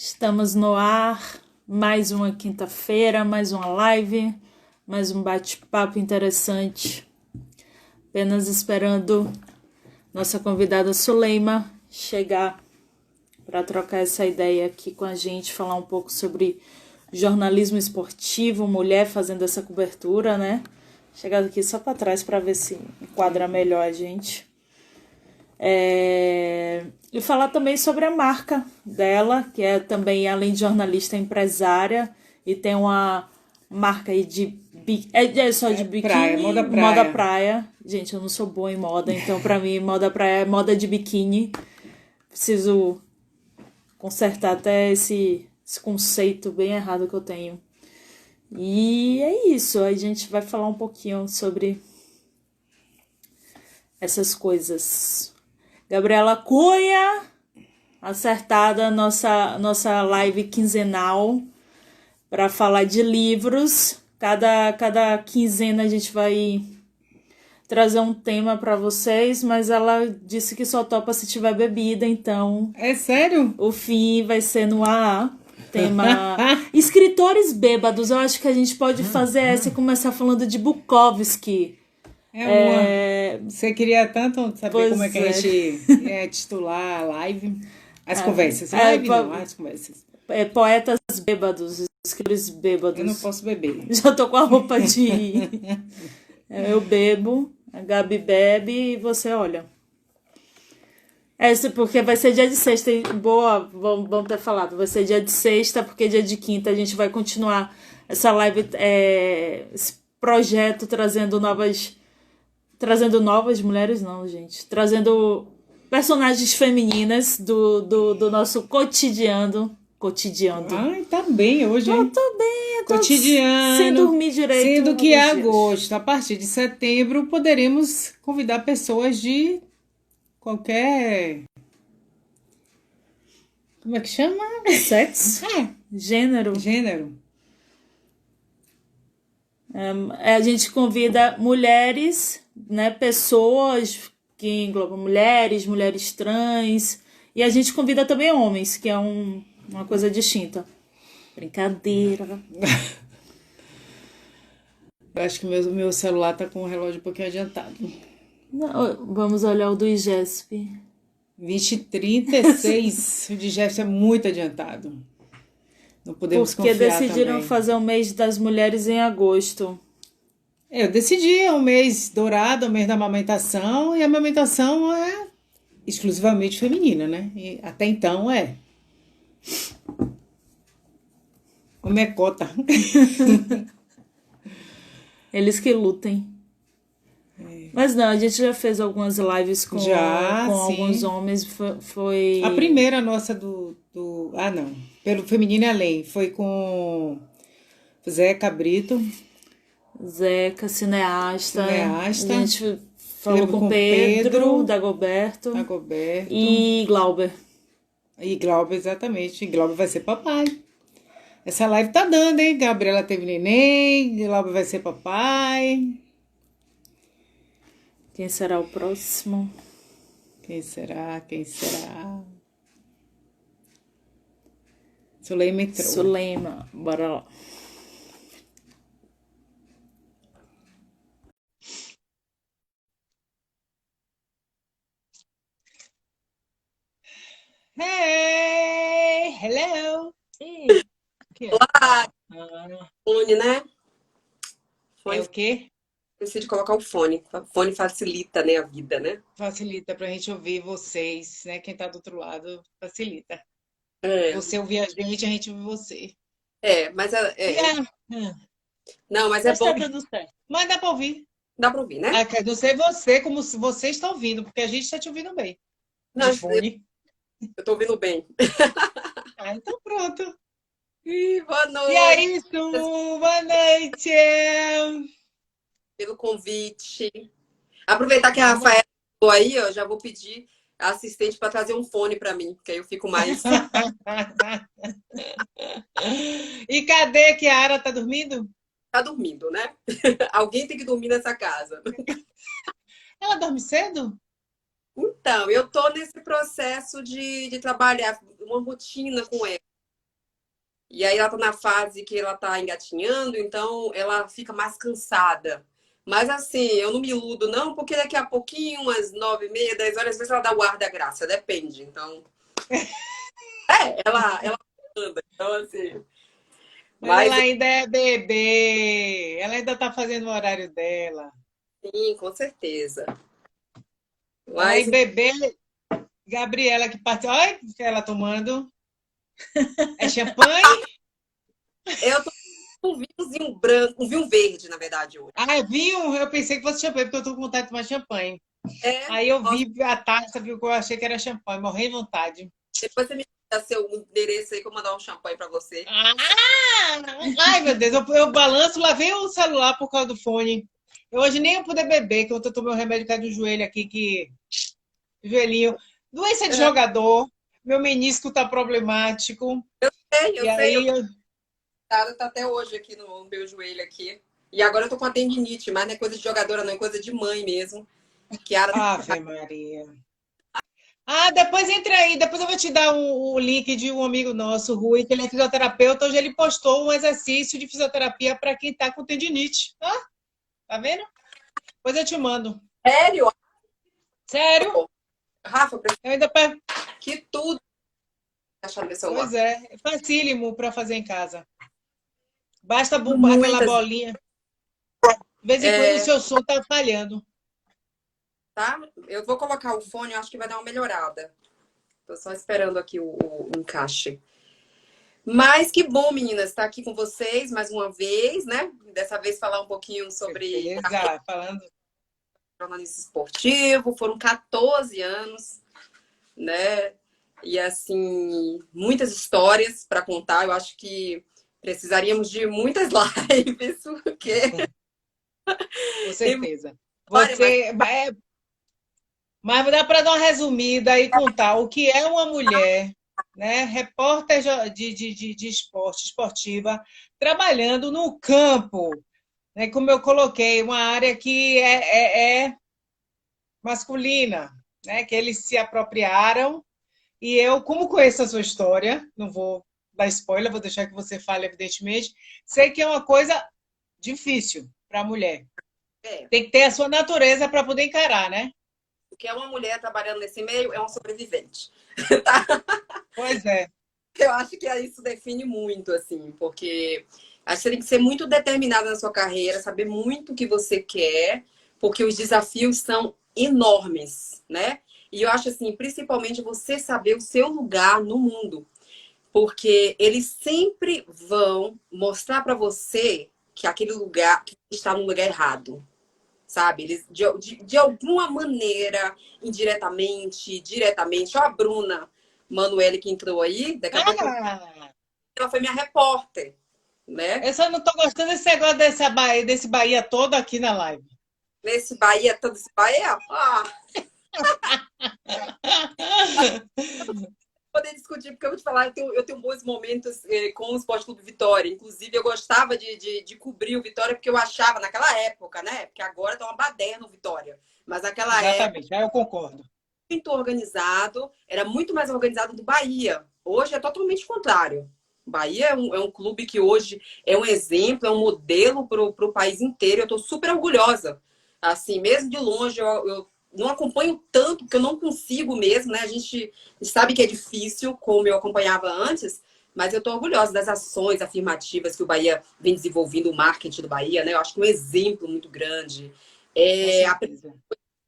Estamos no ar, mais uma quinta-feira, mais uma live, mais um bate-papo interessante. Apenas esperando nossa convidada Suleima chegar para trocar essa ideia aqui com a gente, falar um pouco sobre jornalismo esportivo, mulher fazendo essa cobertura, né? Chegar aqui só para trás para ver se enquadra melhor a gente. E falar também sobre a marca dela, que é também, além de jornalista, empresária, e tem uma marca aí de só de biquíni, praia, moda praia. moda praia. Gente, eu não sou boa em moda, então pra mim moda praia é moda de biquíni. Preciso consertar até esse conceito bem errado que eu tenho. E é isso, a gente vai falar um pouquinho sobre essas coisas. Gabriela Cunha, acertada nossa live quinzenal para falar de livros. Cada quinzena a gente vai trazer um tema para vocês, mas ela disse que só topa se tiver bebida, então É sério? o fim vai ser no AA. Tema escritores bêbados. Eu acho que a gente pode fazer essa e começar falando de Bukowski. Você queria tanto saber Pois como é que a é. gente ia titular a live? As conversas. Live não, as conversas. Poetas bêbados, escritores bêbados. Eu não posso beber. Já tô com a roupa de... Eu bebo, a Gabi bebe e você olha. Porque vai ser dia de sexta. Boa, vamos ter falado. Vai ser dia de sexta, porque dia de quinta a gente vai continuar essa live, esse projeto trazendo novas mulheres, não, gente. Trazendo personagens femininas do nosso cotidiano. Ai, tá bem hoje, hein? Tô bem, eu tô Cotidiano. sem dormir direito. Sendo que é alguns dias. agosto, a partir de setembro, poderemos convidar pessoas de qualquer... Como é que chama? Sexo? Gênero. Gênero. A gente convida mulheres, né, pessoas que englobam mulheres trans, e a gente convida também homens, que é uma coisa distinta. Brincadeira. Eu acho que meu celular tá com o relógio um pouquinho adiantado. Não, vamos olhar o do IGESP. 2036. O de Jefferson é muito adiantado. Não podemos Porque confiar decidiram também. fazer o mês das mulheres em agosto. Eu decidi, é um mês dourado, é o mês da amamentação, e a amamentação é exclusivamente feminina, né? E até então é. Como é cota. Eles que lutem. Mas não, a gente já fez algumas lives com sim. alguns homens. Foi... A primeira nossa Ah, não. Pelo Feminino e Além. Foi com Zeca Brito. Zeca, cineasta. Cineasta. A gente falou Lembro com com Pedro Pedro, Dagoberto Dagoberto. e Glauber. E Glauber, exatamente. E Glauber vai ser papai. Essa live tá dando, hein? Gabriela teve neném, Glauber vai ser papai. Quem será o próximo? Quem será? Quem será? Suleima entrou. Suleima, bora lá. Hey, hello. Aqui, ó. Olá, Ah, fone, né? é Fone, o quê? esqueci de colocar o fone. O fone facilita, né, a vida, né? Facilita pra gente ouvir vocês, né? Quem tá do outro lado facilita. É, Você ouvir a gente ouvir você. mas E, não, mas é mas bom, tá dando certo. Mas dá pra ouvir. dá pra ouvir, né? Ah, quer dizer, você, como se você está ouvindo, porque a gente está te ouvindo bem. Não, De fone. eu tô ouvindo bem. Ah, então pronto. Boa E é noite, isso. Boa noite. pelo convite. Aproveitar que a Rafaela chegou aí, ó, já vou pedir a assistente para trazer um fone para mim, porque aí eu fico mais. E cadê que a Ara tá dormindo? Tá dormindo, né? Alguém tem que dormir nessa casa. Ela dorme cedo? Então, eu tô nesse processo de trabalhar uma rotina com ela. E aí ela tá na fase que ela tá engatinhando, então ela fica mais cansada. Mas assim, eu não me iludo, não, porque daqui a pouquinho, umas 9h30, 10 horas, às vezes ela dá o ar da graça, depende. Então, ela anda. Então, assim. Mas Mas ela ainda é bebê, ela ainda tá fazendo o horário dela. sim, com certeza. Falar Mas em bebê, Gabriela que partiu. Olha o que ela tomando. É champanhe? eu tô com um vinhozinho branco, um vinho verde, na verdade, hoje. Ah, é vinho? Eu pensei que fosse champanhe, porque eu tô com vontade de tomar champanhe. É, Aí eu nossa, vi a taça, viu que eu achei que era champanhe, morri de vontade. depois você me dá seu endereço aí que eu vou mandar um champanhe pra você. Ah! Ai, meu Deus, eu balanço, lavei o celular por causa do fone. Eu hoje nem ia poder beber, que eu tomei um remédio por causa do joelho aqui, que joelhinho. Doença de É, jogador, meu menisco tá problemático. eu E sei, aí, tá até hoje aqui no meu joelho aqui. E agora eu tô com a tendinite, mas não é coisa de jogadora, não, é coisa de mãe mesmo. Kiara, Ave Maria. Ah, depois entra aí, depois eu vou te dar o link de um amigo nosso, Rui, que ele é fisioterapeuta. Hoje ele postou um exercício de fisioterapia para quem tá com tendinite. Ah, tá vendo? Depois eu te mando. sério? Sério? Rafa, eu preciso Eu ainda. que tudo achar no meu Pois celular. é facílimo para fazer em casa. Basta aquela Muitas, bolinha. De vez em quando o é, seu som tá falhando. tá? Eu vou colocar o fone, eu acho que vai dar uma melhorada. Tô só esperando aqui o encaixe. Mas que bom, meninas, estar aqui com vocês mais uma vez, né? Dessa vez falar um pouquinho sobre Certeza. Falando. jornalismo esportivo. Foram 14 anos, né? E assim, muitas histórias para contar. Eu acho que precisaríamos de muitas lives, porque Com tem muita certeza. história, mas Mas dá para dar uma resumida e contar o que é uma mulher, né, repórter de esporte, esportiva, trabalhando no campo, né, como eu coloquei, uma área que é masculina, né, que eles se apropriaram. E eu, como conheço a sua história, não vou dar spoiler, vou deixar que você fale, evidentemente, sei que é uma coisa difícil para a mulher. é, Tem que ter a sua natureza para poder encarar, né? o que é uma mulher trabalhando nesse meio é uma sobrevivente. Pois é. Eu acho que isso define muito, assim, porque acho que você tem que ser muito determinada na sua carreira, saber muito o que você quer, porque os desafios são enormes, né? E eu acho assim, principalmente você saber o seu lugar no mundo, porque eles sempre vão mostrar para você que aquele lugar que está no lugar errado, sabe? Eles de alguma maneira, indiretamente, diretamente, ó, a Bruna Manoeli que entrou aí, daqui a pouco Ah, ela foi minha repórter, né? eu só não estou gostando desse negócio desse Bahia todo aqui na live. Nesse Bahia, todo esse Bahia, poder discutir, porque eu vou te falar, eu tenho bons momentos com o Esporte Clube Vitória. Inclusive, eu gostava de cobrir o Vitória, porque eu achava, naquela época, né? Porque agora tá uma baderna o Vitória. Mas naquela época, Exatamente, aí eu concordo. muito organizado, era muito mais organizado do Bahia. Hoje é totalmente o contrário. O Bahia é um clube que hoje é um exemplo, é um modelo para o país inteiro. Eu estou super orgulhosa. Assim, mesmo de longe, eu não acompanho tanto, porque eu não consigo mesmo, né? A gente sabe que é difícil, como eu acompanhava antes, mas eu estou orgulhosa das ações afirmativas que o Bahia vem desenvolvendo, o marketing do Bahia, né? Eu acho que é um exemplo muito grande. Com É, certeza.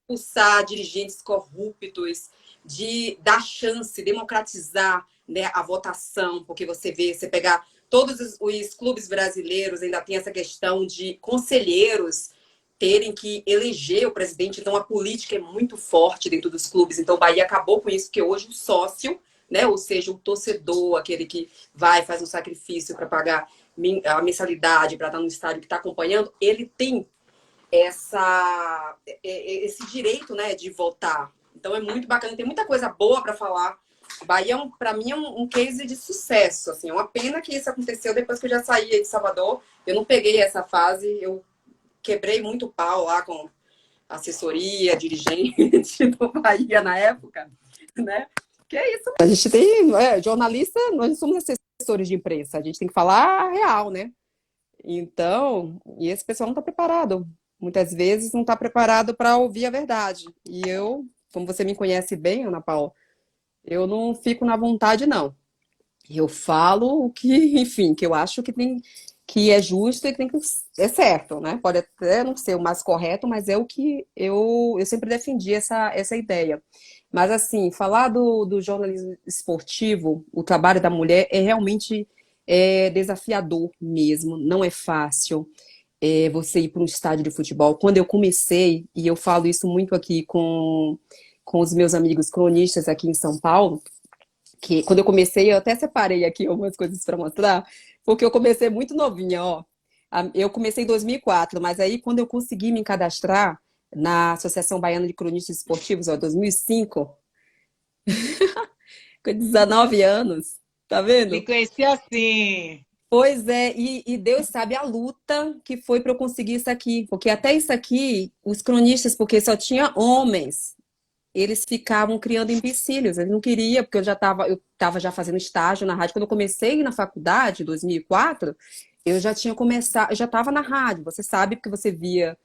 expulsar dirigentes corruptos, de dar chance, democratizar, né, a votação, porque você pegar todos os clubes brasileiros, ainda tem essa questão de conselheiros terem que eleger o presidente, então a política é muito forte dentro dos clubes, então o Bahia acabou com isso, porque hoje o sócio, né, ou seja, o torcedor, aquele que vai, faz um sacrifício para pagar a mensalidade, para estar no estádio que está acompanhando, ele tem esse direito, né, de votar. Então é muito bacana, tem muita coisa boa para falar. Bahia, para mim, é um case de sucesso. Assim, é uma pena que isso aconteceu depois que eu já saí de Salvador. Eu não peguei essa fase, eu quebrei muito pau lá com assessoria, dirigente do Bahia na época, né? Que é isso. A gente tem jornalista, nós somos assessores de imprensa, a gente tem que falar a real, né? Então, e esse pessoal não está preparado. Muitas vezes não está preparado para ouvir a verdade. E eu, como você me conhece bem, Ana Paula, eu não fico na vontade, não. Eu falo o que, enfim, que eu acho que é justo e que tem que é certo, né? Pode até não ser o mais correto, mas é o que eu sempre defendi essa ideia. Mas assim, falar do jornalismo esportivo, o trabalho da mulher é realmente desafiador mesmo, não é fácil. Você ir para um estádio de futebol. Quando eu comecei, e eu falo isso muito aqui com os meus amigos cronistas aqui em São Paulo, que quando eu comecei, eu até separei aqui algumas coisas para mostrar, porque eu comecei muito novinha, ó. Eu comecei em 2004, mas aí quando eu consegui me cadastrar na Associação Baiana de Cronistas Esportivos, ó, 2005, com 19 anos, tá Me vendo? conheci assim. Pois é, e Deus sabe a luta que foi para eu conseguir isso aqui, porque até isso aqui, os cronistas, porque só tinha homens, eles ficavam criando empecilhos, eles não queriam, porque eu estava já fazendo estágio na rádio. Quando eu comecei na faculdade, em 2004, eu já tinha começado, eu já estava na rádio, você sabe, porque você via,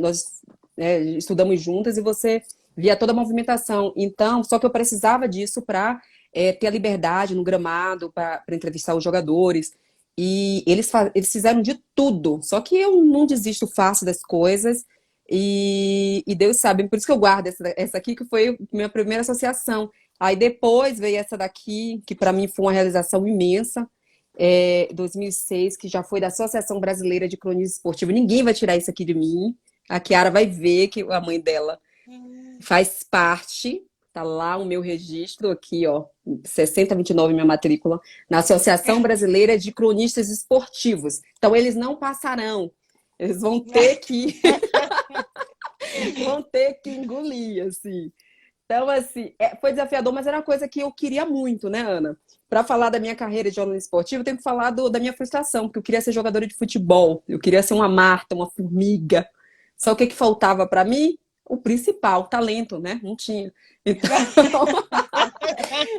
nós estudamos juntas e você via toda a movimentação. Então, só que eu precisava disso para ter a liberdade no gramado, para entrevistar os jogadores. E eles fizeram de tudo, só que eu não desisto fácil das coisas. E Deus sabe, por isso que eu guardo essa aqui, que foi a minha primeira associação. Aí depois veio essa daqui, que para mim foi uma realização imensa, 2006, que já foi da Associação Brasileira de Cronistas Esportivos. Ninguém vai tirar isso aqui de mim. A Kiara vai ver que a mãe dela faz parte, tá lá o meu registro aqui, ó, 6029 minha matrícula, na Associação Brasileira de Cronistas Esportivos. Então eles não passarão. Eles vão ter que vão ter que engolir, assim. Então, assim, foi desafiador, mas era uma coisa que eu queria muito, né, Ana? Para falar da minha carreira de jornalista esportivo, eu tenho que falar da minha frustração, porque eu queria ser jogadora de futebol, eu queria ser uma Marta, uma formiga. Só o que faltava para mim? O principal, o talento, né? Não tinha. Então,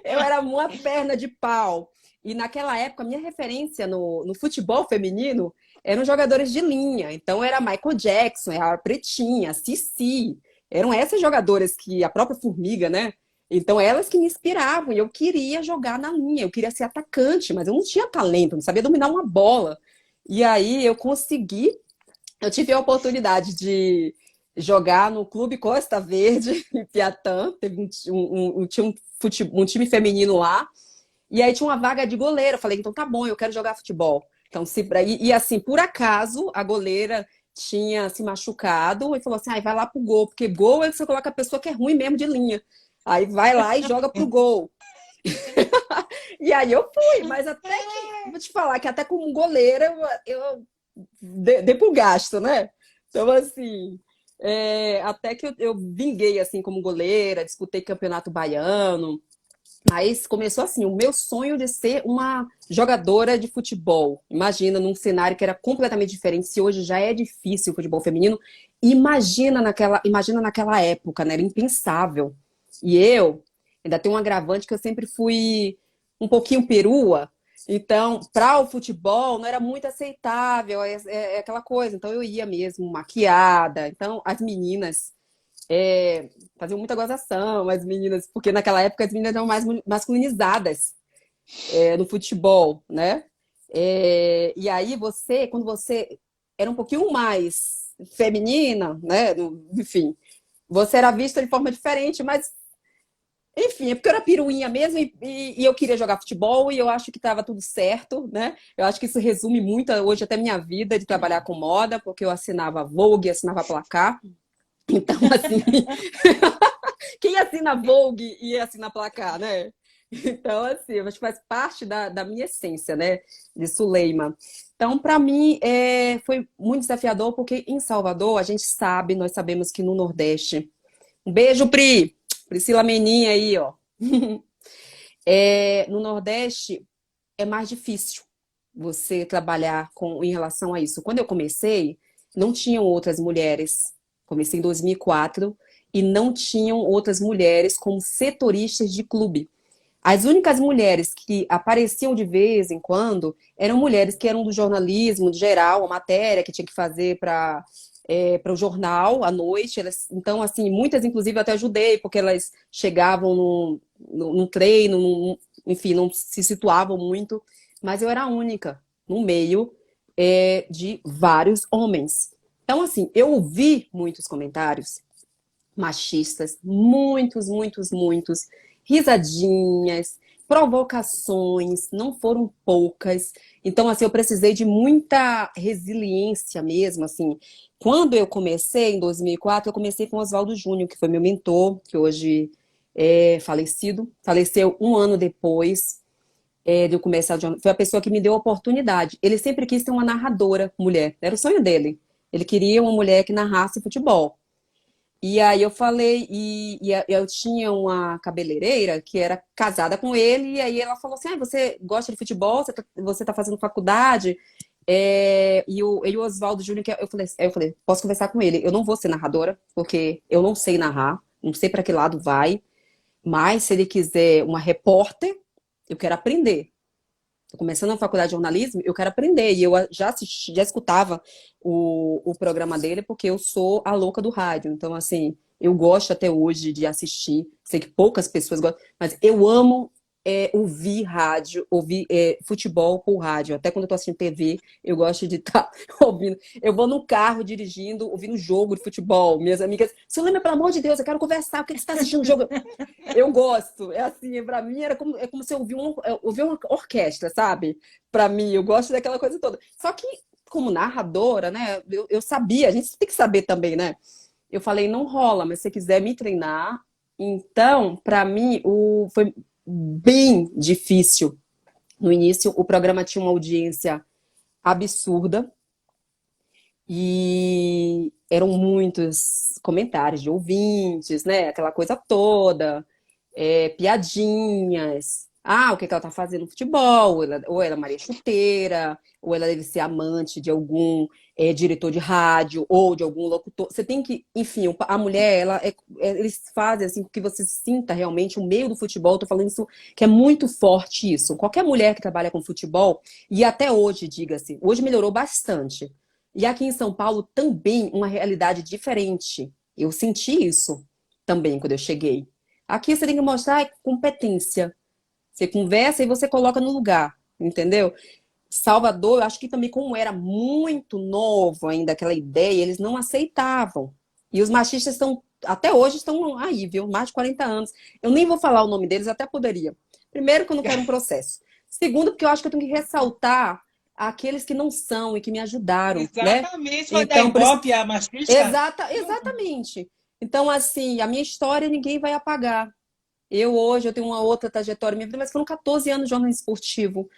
eu era uma perna de pau. E naquela época, a minha referência no futebol feminino eram jogadores de linha. Então, era Michael Jackson, era a Pretinha, a Cici. Eram essas jogadoras que a própria Formiga, né? Então, elas que me inspiravam. E eu queria jogar na linha, eu queria ser atacante, mas eu não tinha talento, não sabia dominar uma bola. E aí, eu tive a oportunidade de jogar no Clube Costa Verde, em Piatã. Tinha um time feminino lá. E aí tinha uma vaga de goleiro. Eu falei, então tá bom, eu quero jogar futebol. Então, e assim, por acaso, a goleira tinha se machucado e falou assim: vai lá pro gol, porque gol é que você coloca a pessoa que é ruim mesmo de linha. Aí vai lá e joga pro gol. E aí eu fui, mas até que, vou te falar que até como goleira eu dei pro gasto, né? Então, assim, até que eu vinguei assim como goleira, disputei campeonato baiano. Mas começou assim, o meu sonho de ser uma jogadora de futebol. Imagina num cenário que era completamente diferente. Se hoje já é difícil o futebol feminino, imagina naquela época, né? Era impensável. E eu ainda tenho um agravante que eu sempre fui um pouquinho perua. Então, para o futebol não era muito aceitável, aquela coisa. Então eu ia mesmo maquiada. Então as meninas faziam muita gozação, as meninas, porque naquela época as meninas eram mais masculinizadas no futebol, né? E aí quando você era um pouquinho mais feminina, né? Enfim, você era vista de forma diferente, mas enfim, é porque eu era piruinha mesmo e eu queria jogar futebol e eu acho que estava tudo certo, né? Eu acho que isso resume muito hoje até minha vida de trabalhar com moda, porque eu assinava Vogue, assinava Placar. Então, assim, quem assina Vogue e assina Placar, né? Então, assim, eu acho que faz parte da minha essência, né? De Suleima. Então, para mim, foi muito desafiador, porque em Salvador, nós sabemos que no Nordeste. Um beijo, Pri! Priscila Meninha aí, ó. No Nordeste, é mais difícil você trabalhar em relação a isso. Quando eu comecei, não tinham outras mulheres. Comecei em 2004 e não tinham outras mulheres como setoristas de clube. As únicas mulheres que apareciam de vez em quando eram mulheres que eram do jornalismo, de geral, a matéria que tinha que fazer para o jornal à noite. Então, assim, muitas, inclusive, eu até ajudei, porque elas chegavam num treino, enfim, não se situavam muito, mas eu era a única no meio de vários homens. Então, assim, eu ouvi muitos comentários machistas, muitos, muitos, muitos, risadinhas, provocações, não foram poucas. Então, assim, eu precisei de muita resiliência mesmo, assim. Quando eu comecei, em 2004, eu comecei com o Oswaldo Júnior, que foi meu mentor, que hoje é falecido, faleceu um ano depois de eu começar. Foi a pessoa que me deu a oportunidade. Ele sempre quis ter uma narradora mulher, era o sonho dele. Ele queria uma mulher que narrasse futebol. E aí eu falei, eu tinha uma cabeleireira que era casada com ele, e aí ela falou assim: ah, você gosta de futebol? Você tá fazendo faculdade? E o Oswaldo Júnior, eu falei, posso conversar com ele? Eu não vou ser narradora, porque eu não sei narrar, não sei para que lado vai, mas se ele quiser uma repórter, eu quero aprender. Tô começando a faculdade de jornalismo, eu quero aprender. E eu já escutava o programa dele, porque eu sou a louca do rádio. Então, assim, eu gosto até hoje de assistir. Sei que poucas pessoas gostam, mas eu amo ouvir rádio, ouvir futebol por rádio. Até quando eu tô assistindo TV, eu gosto de estar ouvindo. Eu vou no carro dirigindo, ouvindo jogo de futebol. Minhas amigas, Sulema, pelo amor de Deus, eu quero conversar, porque você está assistindo o jogo. Eu gosto, é assim, pra mim é como se eu ouvir uma orquestra, sabe? Pra mim, eu gosto daquela coisa toda. Só que, como narradora, né, eu sabia, a gente tem que saber também, né? Eu falei, não rola, mas se você quiser me treinar, então, pra mim, foi bem difícil. No início, o programa tinha uma audiência absurda e eram muitos comentários de ouvintes, né? Aquela coisa toda piadinhas. Ah, o que que ela tá fazendo no futebol? Ou ela é Maria Chuteira, ou ela deve ser amante de algum diretor de rádio, ou de algum locutor. Você tem que, enfim, a mulher, eles fazem assim que você sinta realmente o meio do futebol. Tô falando isso que é muito forte isso. Qualquer mulher que trabalha com futebol, e até hoje, diga-se, hoje melhorou bastante. E aqui em São Paulo também uma realidade diferente. Eu senti isso também quando eu cheguei. Aqui você tem que mostrar competência. Você conversa e você coloca no lugar, entendeu? Salvador, eu acho que também, como era muito novo ainda aquela ideia, eles não aceitavam. E os machistas estão, até hoje, estão aí, viu? Mais de 40 anos. Eu nem vou falar o nome deles, até poderia. Primeiro, que eu não quero um processo. Segundo, porque eu acho que eu tenho que ressaltar aqueles que não são e que me ajudaram, né? Exatamente, vai dar Então, por isso, ibope a machista? exatamente. Então, assim, a minha história ninguém vai apagar. Eu tenho uma outra trajetória, minha vida, mas foram 14 anos de jornalismo esportivo.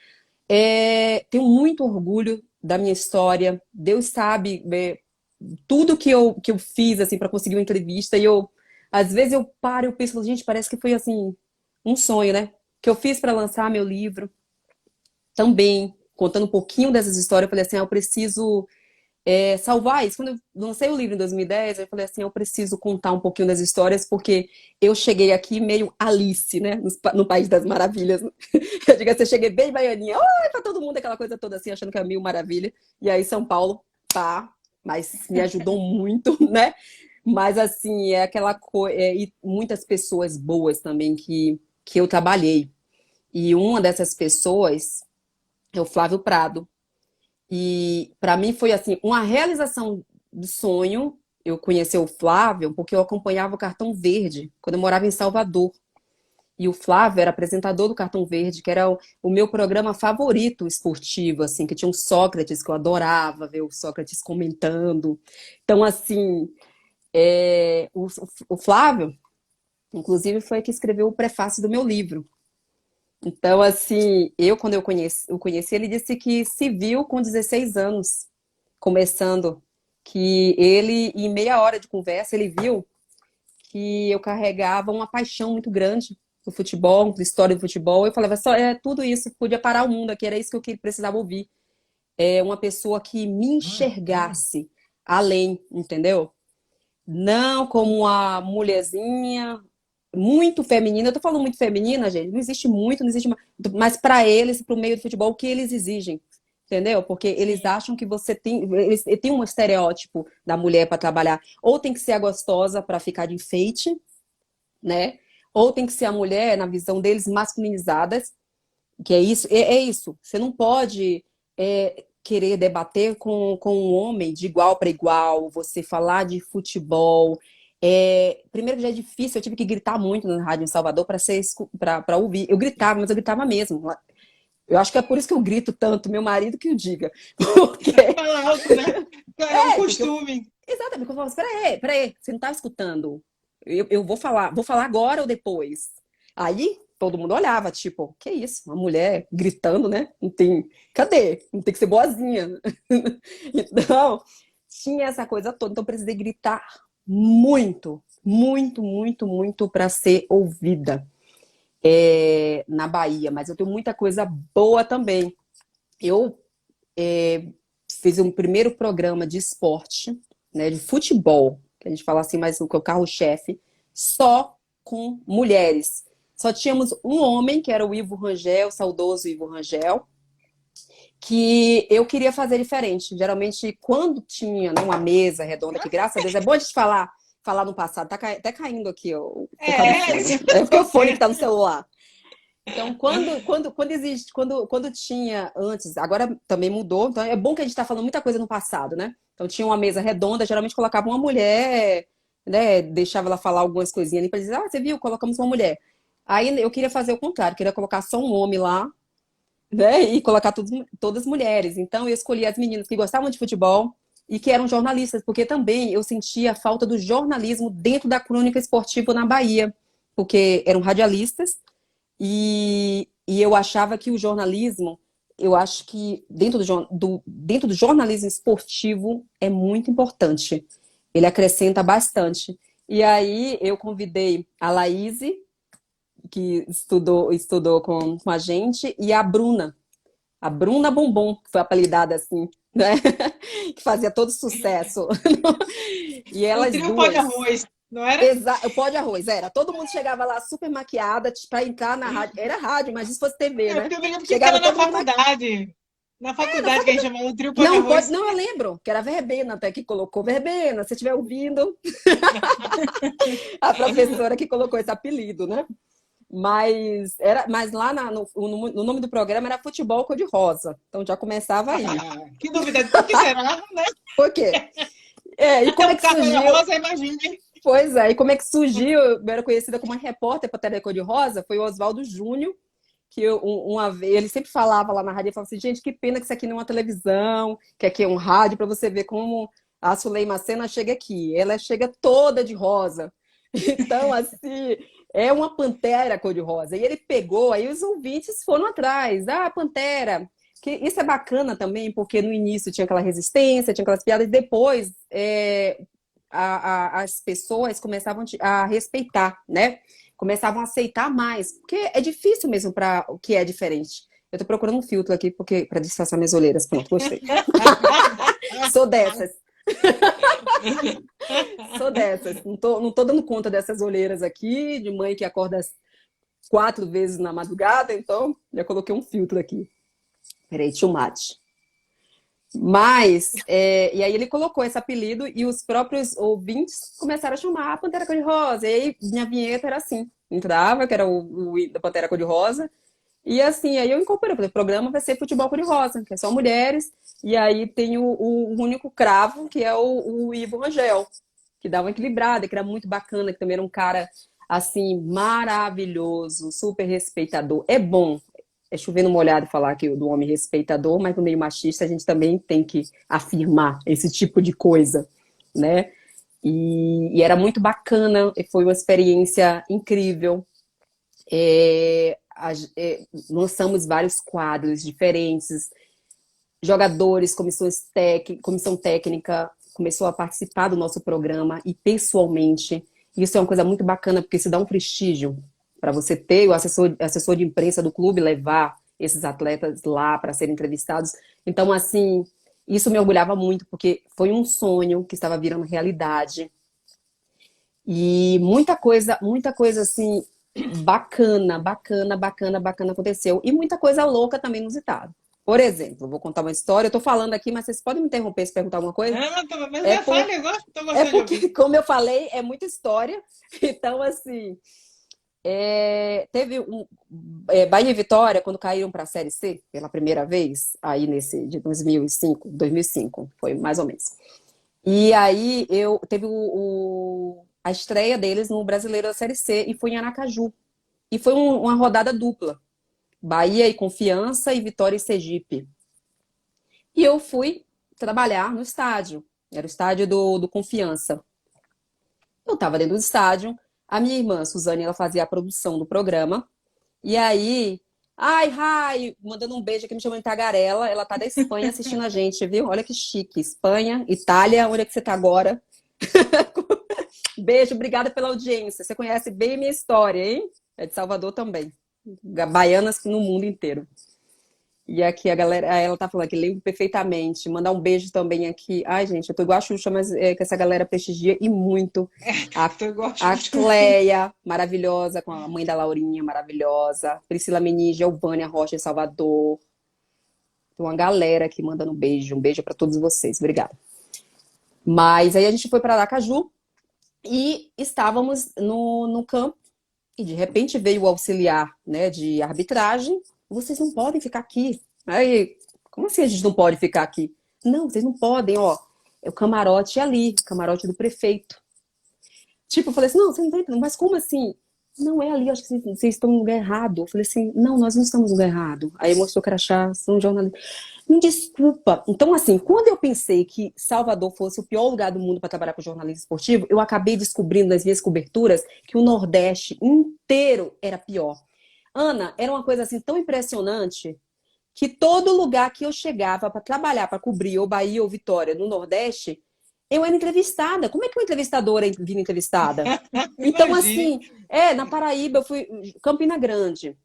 Tenho muito orgulho da minha história. Deus sabe tudo que eu fiz assim para conseguir uma entrevista. Às vezes eu paro e eu penso, gente, parece que foi assim um sonho, né? Que eu fiz para lançar meu livro também, contando um pouquinho dessas histórias. Eu falei assim, eu preciso salvar isso. Quando eu lancei o livro em 2010, eu falei assim, eu preciso contar um pouquinho das histórias, porque eu cheguei aqui meio Alice, né, no País das Maravilhas. Eu digo assim, eu cheguei bem baianinha, oi pra todo mundo, aquela coisa toda assim, achando que é mil maravilha. E aí São Paulo, pá, mas me ajudou muito, né? Mas assim, é aquela coisa, e muitas pessoas boas também que eu trabalhei. E uma dessas pessoas é o Flávio Prado. E para mim foi assim, uma realização do sonho. Eu conheci o Flávio porque eu acompanhava o Cartão Verde quando eu morava em Salvador. E o Flávio era apresentador do Cartão Verde, que era o meu programa favorito esportivo, assim, que tinha um Sócrates que eu adorava ver o Sócrates comentando. Então, assim, o Flávio, inclusive, foi que escreveu o prefácio do meu livro. Então, assim, quando eu conheci, ele disse que se viu com 16 anos, começando, que ele, em meia hora de conversa, ele viu que eu carregava uma paixão muito grande do futebol, da história do futebol. Eu falava, só tudo isso, podia parar o mundo aqui, era isso que eu precisava ouvir. Uma pessoa que me enxergasse além, entendeu? Não como uma mulherzinha muito feminina. Eu tô falando muito feminina, gente. Não existe muito, não existe. Mas para eles, pro meio do futebol, o que eles exigem? Entendeu? Porque eles Sim. acham que você tem. Eles têm um estereótipo da mulher para trabalhar. Ou tem que ser a gostosa para ficar de enfeite, né? Ou tem que ser a mulher, na visão deles, masculinizadas, que é isso. É isso. Você não pode querer debater com um homem de igual para igual, você falar de futebol. Primeiro que já é difícil, eu tive que gritar muito na rádio em Salvador para ouvir. Eu gritava, mas eu gritava mesmo. Eu acho que é por isso que eu grito tanto, meu marido que o diga. Porque, Fala alto, né? É um porque costume. exatamente, eu falo assim, peraí, você não tá escutando. Eu vou falar agora ou depois? Aí todo mundo olhava, tipo, que isso? Uma mulher gritando, né? Não tem. Cadê? Não tem que ser boazinha. Então, tinha essa coisa toda. Então, eu precisei gritar muito, muito, muito, muito para ser ouvida na Bahia. Mas eu tenho muita coisa boa também. Eu fiz um primeiro programa de esporte, né, de futebol, que a gente fala assim, mas o carro-chefe, só com mulheres. Só tínhamos um homem, que era o Ivo Rangel, o saudoso Ivo Rangel, que eu queria fazer diferente. Geralmente, quando tinha, né, uma mesa redonda, que graças a Deus, é bom a gente falar no passado, tá até caindo aqui ó, o fone. Isso É porque o fone que acontece. tá no celular. Então, quando tinha antes, agora também mudou, então é bom que a gente está falando muita coisa no passado, né? Então tinha uma mesa redonda, geralmente colocava uma mulher, né? Deixava ela falar algumas coisinhas ali para dizer, ah, você viu, colocamos uma mulher. Aí eu queria fazer o contrário, queria colocar só um homem lá, né? E colocar todas mulheres. Então eu escolhi as meninas que gostavam de futebol e que eram jornalistas, porque também eu sentia a falta do jornalismo dentro da crônica esportiva na Bahia, porque eram radialistas e eu achava que o jornalismo, eu acho que dentro do jornalismo esportivo é muito importante. Ele acrescenta bastante. E aí eu convidei a Laíse, que estudou com a gente, e a Bruna Bombom, que foi apelidada assim, né? Que fazia todo sucesso. E O elas trio pó de duas. arroz, não era? O pó de arroz, era. Todo mundo chegava lá super maquiada para entrar na rádio. Era rádio, mas se fosse TV, É, né? porque eu me lembro que isso era Chegava na todo mundo maquiado. faculdade. Na Na faculdade que a gente faculdade. chamava o trio pó de Não, pode, arroz. não, eu lembro que era Verbena até que colocou. Verbena, se você estiver ouvindo, a professora que colocou esse apelido, né? Mas lá no nome do programa era Futebol Cor-de-Rosa. Então já começava aí. Que novidade. Por que será, né? Por quê? E Até como é um que carro surgiu? rosa, imagine. Pois é, e como é que surgiu? Eu era conhecida como uma repórter para Tele Cor-de-Rosa, foi o Oswaldo Júnior, que uma vez, ele sempre falava lá na rádio, ele falava assim, gente, que pena que isso aqui não é uma televisão, que aqui é um rádio, para você ver como a Suleima Sena chega aqui. Ela chega toda de rosa. Então, assim, é uma pantera cor-de-rosa. E ele pegou, aí os ouvintes foram atrás. Ah, pantera. Que isso é bacana também, porque no início tinha aquela resistência, tinha aquelas piadas, e depois as pessoas começavam a respeitar, né? Começavam a aceitar mais, porque é difícil mesmo para o que é diferente. Eu tô procurando um filtro aqui para disfarçar minhas olheiras. Pronto, gostei. Sou dessas. Sou dessas. Não tô dando conta dessas olheiras aqui, de mãe que acorda 4 vezes na madrugada, então já coloquei um filtro aqui. Peraí, too much. Mas, e aí ele colocou esse apelido e os próprios ouvintes começaram a chamar a Pantera Cor-de-Rosa. E aí minha vinheta era assim, entrava, que era o da Pantera Cor-de-Rosa, e assim, aí eu incorporei, falei, o programa vai ser Futebol Cor-de-Rosa, que é só mulheres, e aí tem o único cravo, que é o Ivo Rangel, que dá uma equilibrada, que era muito bacana, que também era um cara, assim, maravilhoso, super respeitador. É bom, é chover no molhado falar que do homem respeitador, mas no meio machista a gente também tem que afirmar esse tipo de coisa, né? E era muito bacana, foi uma experiência incrível. Lançamos vários quadros diferentes, jogadores, comissão técnica começou a participar do nosso programa e pessoalmente. Isso é uma coisa muito bacana, porque isso dá um prestígio para você ter o assessor de imprensa do clube levar esses atletas lá para serem entrevistados. Então, assim, isso me orgulhava muito, porque foi um sonho que estava virando realidade. E muita coisa assim, bacana aconteceu. E muita coisa louca também inusitada. Por exemplo, vou contar uma história. Eu tô falando aqui, mas vocês podem me interromper se perguntar alguma coisa? Ah, mas É, é por, fale, eu gosto, tô é gostando de porque, ouvir. como eu falei, é muita história. Então, assim, teve Bahia e Vitória, quando caíram para a Série C pela primeira vez, aí nesse de 2005, foi mais ou menos. E aí eu teve a estreia deles no Brasileiro da Série C e foi em Aracaju. E foi uma rodada dupla. Bahia e Confiança e Vitória e Sergipe. E eu fui trabalhar no estádio. Era o estádio do Confiança. Eu estava dentro do estádio. A minha irmã, Suzane, ela fazia a produção do programa. E aí, ai, mandando um beijo aqui, me chamando de Tagarela. Ela tá da Espanha assistindo a gente, viu? Olha que chique. Espanha, Itália, onde é que você tá agora? Beijo, obrigada pela audiência. Você conhece bem minha história, hein? É de Salvador também. Baianas no mundo inteiro. E aqui a galera, ela tá falando que lembro perfeitamente. Mandar um beijo também aqui. Ai, gente, eu tô igual a Xuxa, mas que essa galera prestigia e muito. A, Eu gosto. a Cleia, maravilhosa, com a mãe da Laurinha, maravilhosa. Priscila Meni, Giovânia Rocha, em Salvador. Tem uma galera aqui mandando um beijo para todos vocês. Obrigada. Mas aí a gente foi para Aracaju e estávamos no campo e de repente veio o auxiliar, né, de arbitragem. Vocês não podem ficar aqui. Aí, como assim a gente não pode ficar aqui? Não, vocês não podem, ó. É o camarote ali, camarote do prefeito. Tipo, eu falei assim, não, você não tá entendendo, mas como assim? Não é ali, acho que vocês estão no lugar errado. Eu falei assim, não, nós não estamos no lugar errado. Aí mostrou o crachá, são jornalistas. Me desculpa. Então, assim, quando eu pensei que Salvador fosse o pior lugar do mundo para trabalhar com jornalismo esportivo, eu acabei descobrindo nas minhas coberturas que o Nordeste inteiro era pior. Ana, era uma coisa assim tão impressionante que todo lugar que eu chegava para trabalhar, para cobrir ou Bahia ou Vitória no Nordeste, eu era entrevistada. Como é que uma entrevistadora vira entrevistada? Então, Imagine. assim, na Paraíba, eu fui Campina Grande,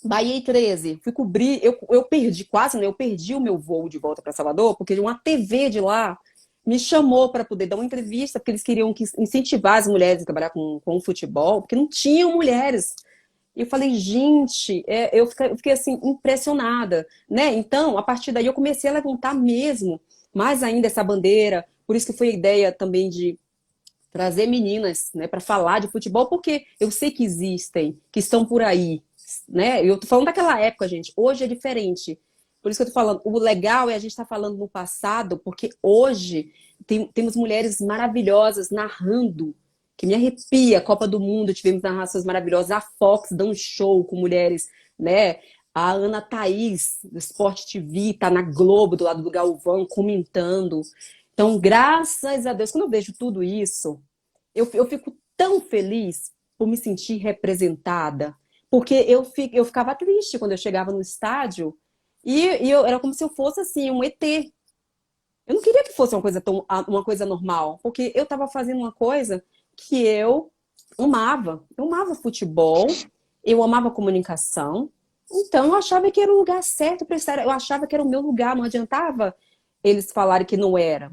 Bahia e 13, fui cobrir, eu perdi quase, né? Eu perdi o meu voo de volta para Salvador, porque uma TV de lá me chamou para poder dar uma entrevista, porque eles queriam incentivar as mulheres a trabalhar com o futebol, porque não tinham mulheres. E eu falei, gente, eu fiquei assim, impressionada, né? Então, a partir daí eu comecei a levantar mesmo, mais ainda essa bandeira, por isso que foi a ideia também de trazer meninas, né, para falar de futebol, porque eu sei que existem, que estão por aí, né? Eu tô falando daquela época, gente. Hoje é diferente. Por isso que eu tô falando. O legal é a gente estar falando no passado, porque hoje temos mulheres maravilhosas narrando, que me arrepia. Copa do Mundo, tivemos narrações maravilhosas. A Fox dando um show com mulheres, né? A Ana Thaís, do Sport TV, tá na Globo, do lado do Galvão, comentando. Então, graças a Deus, quando eu vejo tudo isso, eu fico tão feliz por me sentir representada, porque eu ficava triste quando eu chegava no estádio e era como se eu fosse assim, um ET. Eu não queria que fosse uma coisa normal, porque eu estava fazendo uma coisa que eu amava. Eu amava futebol, eu amava comunicação, então eu achava que era o lugar certo para estar, eu achava que era o meu lugar, não adiantava eles falarem que não era.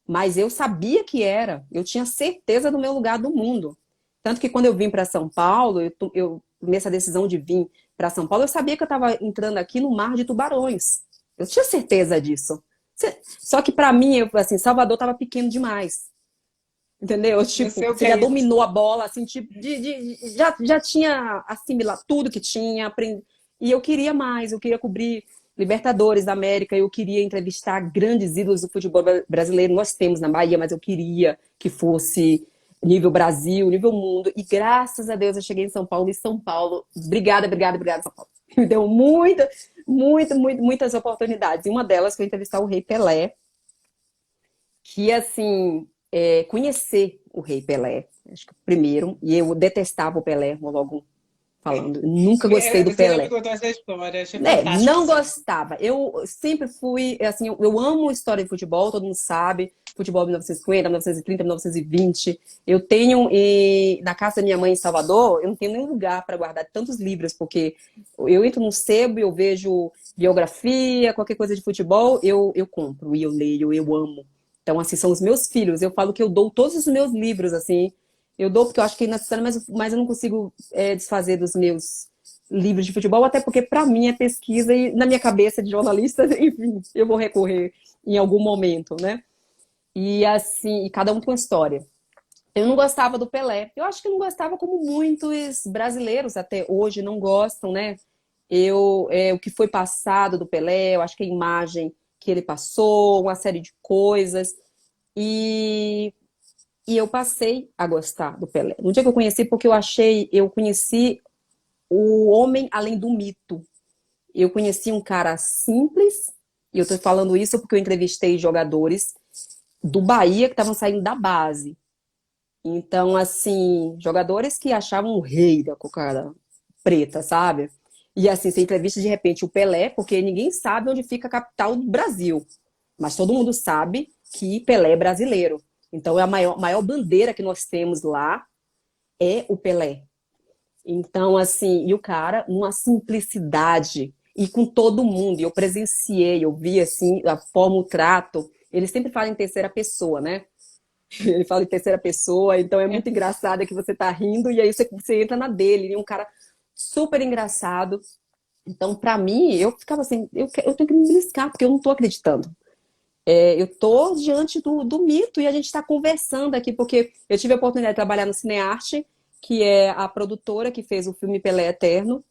Mas eu sabia que era, eu tinha certeza do meu lugar do mundo. Tanto que quando eu vim para São Paulo, eu tomei essa decisão de vir para São Paulo, eu sabia que eu estava entrando aqui no mar de tubarões. Eu tinha certeza disso. Só que para mim, assim, Salvador estava pequeno demais. Entendeu? Eu Tipo, sei o que você é já isso. dominou a bola, assim, tipo, já tinha assimilado tudo que tinha, e eu queria mais, eu queria cobrir Libertadores da América, eu queria entrevistar grandes ídolos do futebol brasileiro. Nós temos na Bahia, mas eu queria que fosse nível Brasil, nível mundo. E graças a Deus eu cheguei em São Paulo, e São Paulo, obrigada, São Paulo. Me deu muitas oportunidades. E uma delas foi entrevistar o Rei Pelé, que assim, conhecer o Rei Pelé, acho que primeiro, e eu detestava o Pelé, vou logo falando, nunca gostei do Você já me Pelé. contou essa história, achei fantástico Não isso aí. gostava. Eu sempre fui, assim, eu amo história de futebol, todo mundo sabe. Futebol 1950, 1930, 1920. Eu tenho, na casa da minha mãe em Salvador, eu não tenho nenhum lugar para guardar tantos livros, porque eu entro no sebo e eu vejo biografia, qualquer coisa de futebol, eu compro e eu leio, eu amo. Então, assim, são os meus filhos. Eu falo que eu dou todos os meus livros, assim, Eu dou porque eu acho que é necessário, mas eu não consigo desfazer dos meus livros de futebol, até porque para mim é pesquisa e na minha cabeça de jornalista, enfim, eu vou recorrer em algum momento, né? E assim, e cada um tem uma história. Eu não gostava do Pelé. Eu acho que eu não gostava como muitos brasileiros até hoje não gostam, né? O que foi passado do Pelé, eu acho que a imagem que ele passou, uma série de coisas. E, e eu passei a gostar do Pelé. No dia que eu conheci, porque eu conheci o homem além do mito. Eu conheci um cara simples, e eu tô falando isso porque eu entrevistei jogadores do Bahia que estavam saindo da base. Então, assim, jogadores que achavam o rei da cocada preta, sabe? E assim, você entrevista de repente o Pelé, porque ninguém sabe onde fica a capital do Brasil. Mas todo mundo sabe que Pelé é brasileiro. Então, a maior bandeira que nós temos lá é o Pelé. Então, assim, e o cara, numa simplicidade, e com todo mundo, e eu presenciei, eu vi, assim, a forma, o trato. Ele sempre fala em terceira pessoa, né? Ele fala em terceira pessoa, então é muito engraçado que você tá rindo e aí você entra na dele. Ele é um cara super engraçado. Então, pra mim, eu ficava assim, eu tenho que me beliscar, porque eu não tô acreditando. Eu tô diante do mito e a gente está conversando aqui, porque eu tive a oportunidade de trabalhar no Cinearte, que é a produtora que fez o filme Pelé Eterno.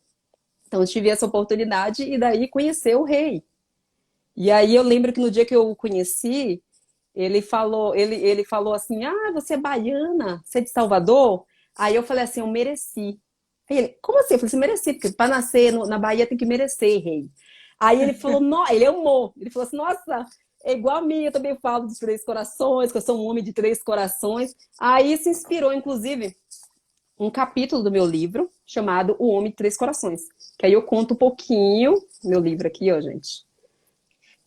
Então, eu tive essa oportunidade e daí conhecer o rei. E aí eu lembro que no dia que eu o conheci, ele falou assim: Ah, você é baiana? Você é de Salvador? Aí eu falei assim: Eu mereci. Aí ele: Como assim? Eu falei assim: Mereci, porque para nascer na Bahia tem que merecer, rei. Aí ele falou: No, ele amou. Ele falou assim: Nossa, é igual a mim, eu também falo dos três corações, que eu sou um homem de três corações. Aí se inspirou, inclusive, um capítulo do meu livro chamado O Homem de Três Corações. Que aí eu conto um pouquinho, meu livro aqui, ó, gente.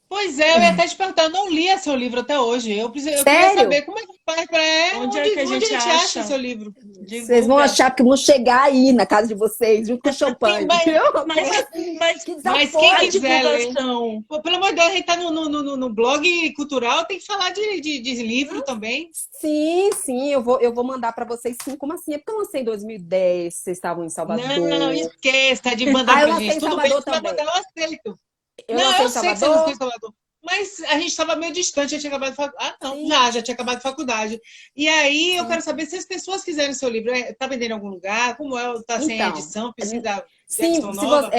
Pois é, eu ia até te perguntar, eu não li seu livro até hoje. Eu queria Sério? saber como é que faz para. Onde é que a Onde a gente gente acha acha? seu livro? Vocês vão Divulga. achar que vão chegar aí na casa de vocês, junto com champanhe. Mas, Viu? Mas Que mas quem a desaforo! quiser ler. divulgação. Pô, pelo amor de Deus, a gente está no blog cultural, tem que falar de livro também. Sim, sim, eu vou mandar para vocês sim. Como assim? É porque eu lancei em 2010, vocês estavam em Não, Salvador. esqueça de mandar Ah, eu pra lancei gente. em Tudo bem, Salvador você vai mandar, também. eu aceito. Eu Não, lancei eu em sei que você não Salvador? fez Salvador. Mas a gente estava meio distante, já tinha acabado de faculdade. Ah, não, Sim, já tinha acabado de faculdade. E aí eu sim. quero saber se as pessoas quiserem seu livro, tá vendendo em algum lugar? Como é? Tá sem Então, edição? Precisa de sim, edição se você, nova?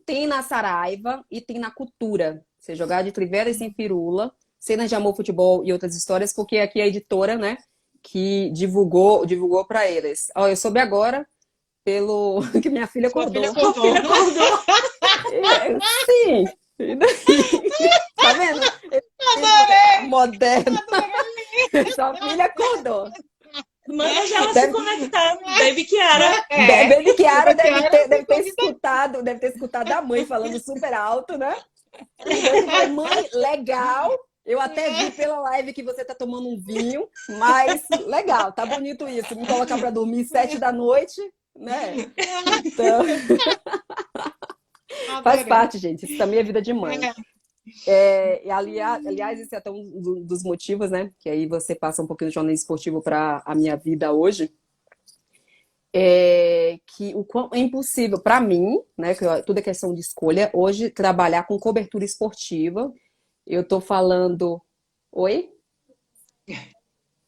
tem na Saraiva e tem na Cultura. Você jogar de Trivela e Sem Firula, Cenas de Amor, Futebol e Outras Histórias, porque aqui é a editora, né, que divulgou para eles. Ó, eu soube agora pelo que minha filha Sua filha acordou. Sua contou. filha acordou. Sim. E daí, tá vendo? Moderno. Sua filha acordou. Manda já ela se Deve, conectar. Baby Kiara. Baby Kiara Kiara deve ter escutado a mãe falando super alto, né? E daí falei, mãe, legal. Eu até vi pela live que você tá tomando um vinho, mas legal, tá bonito isso. Me colocar pra dormir 7 da noite, né? Então, faz Adorei. parte, gente. Isso também é vida de mãe. É. E, aliás, esse é até um dos motivos, né? Que aí você passa um pouquinho do jornalismo esportivo para a minha vida hoje. Que é impossível para mim, né? Que tudo é questão de escolha. Hoje, trabalhar com cobertura esportiva. Eu tô falando. Oi?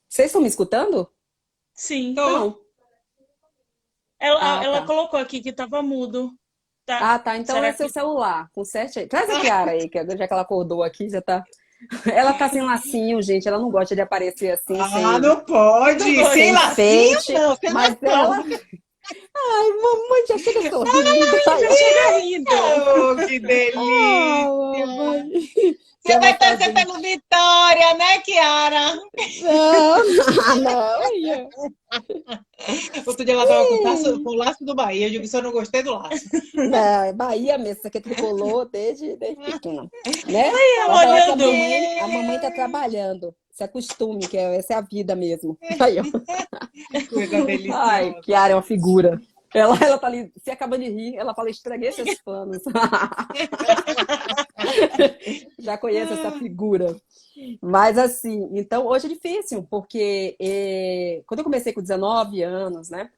Vocês estão me escutando? Sim. Tô. Não. Ah, Ela tá. colocou aqui que tava mudo. Tá. Ah, tá. Então é Será seu que. celular. Com 7 aí. Traz a Kiara aí, que já que ela acordou aqui, já tá. Ela tá sem lacinho, gente. Ela não gosta de aparecer assim, Ah, sem, não pode. Não, Sem sem lacinho, enfeite. não. Sem Mas lação. ela. Ai, mamãe, já chega sorrindo. Ai, já chega rindo. Oh, que delícia. mamãe. Você Quer vai mostrar torcer assim? pelo Vitória, né, Kiara? Não, não, ia. Outro dia ela tava com o laço do Bahia. Eu digo que eu não gostei do laço. Não, é Bahia mesmo, isso aqui é tricolor desde pequena, né? Ela Pode falar que a olhando. mamãe, a mamãe tá trabalhando. Se acostume, essa é a vida mesmo. Aí, ó. Coisa Ai, deliciosa. Kiara é uma figura. Ela tá ali, se acaba de rir, ela fala, estraguei seus planos. Já conheço essa figura. Mas assim, então hoje é difícil, porque quando eu comecei com 19 anos, né?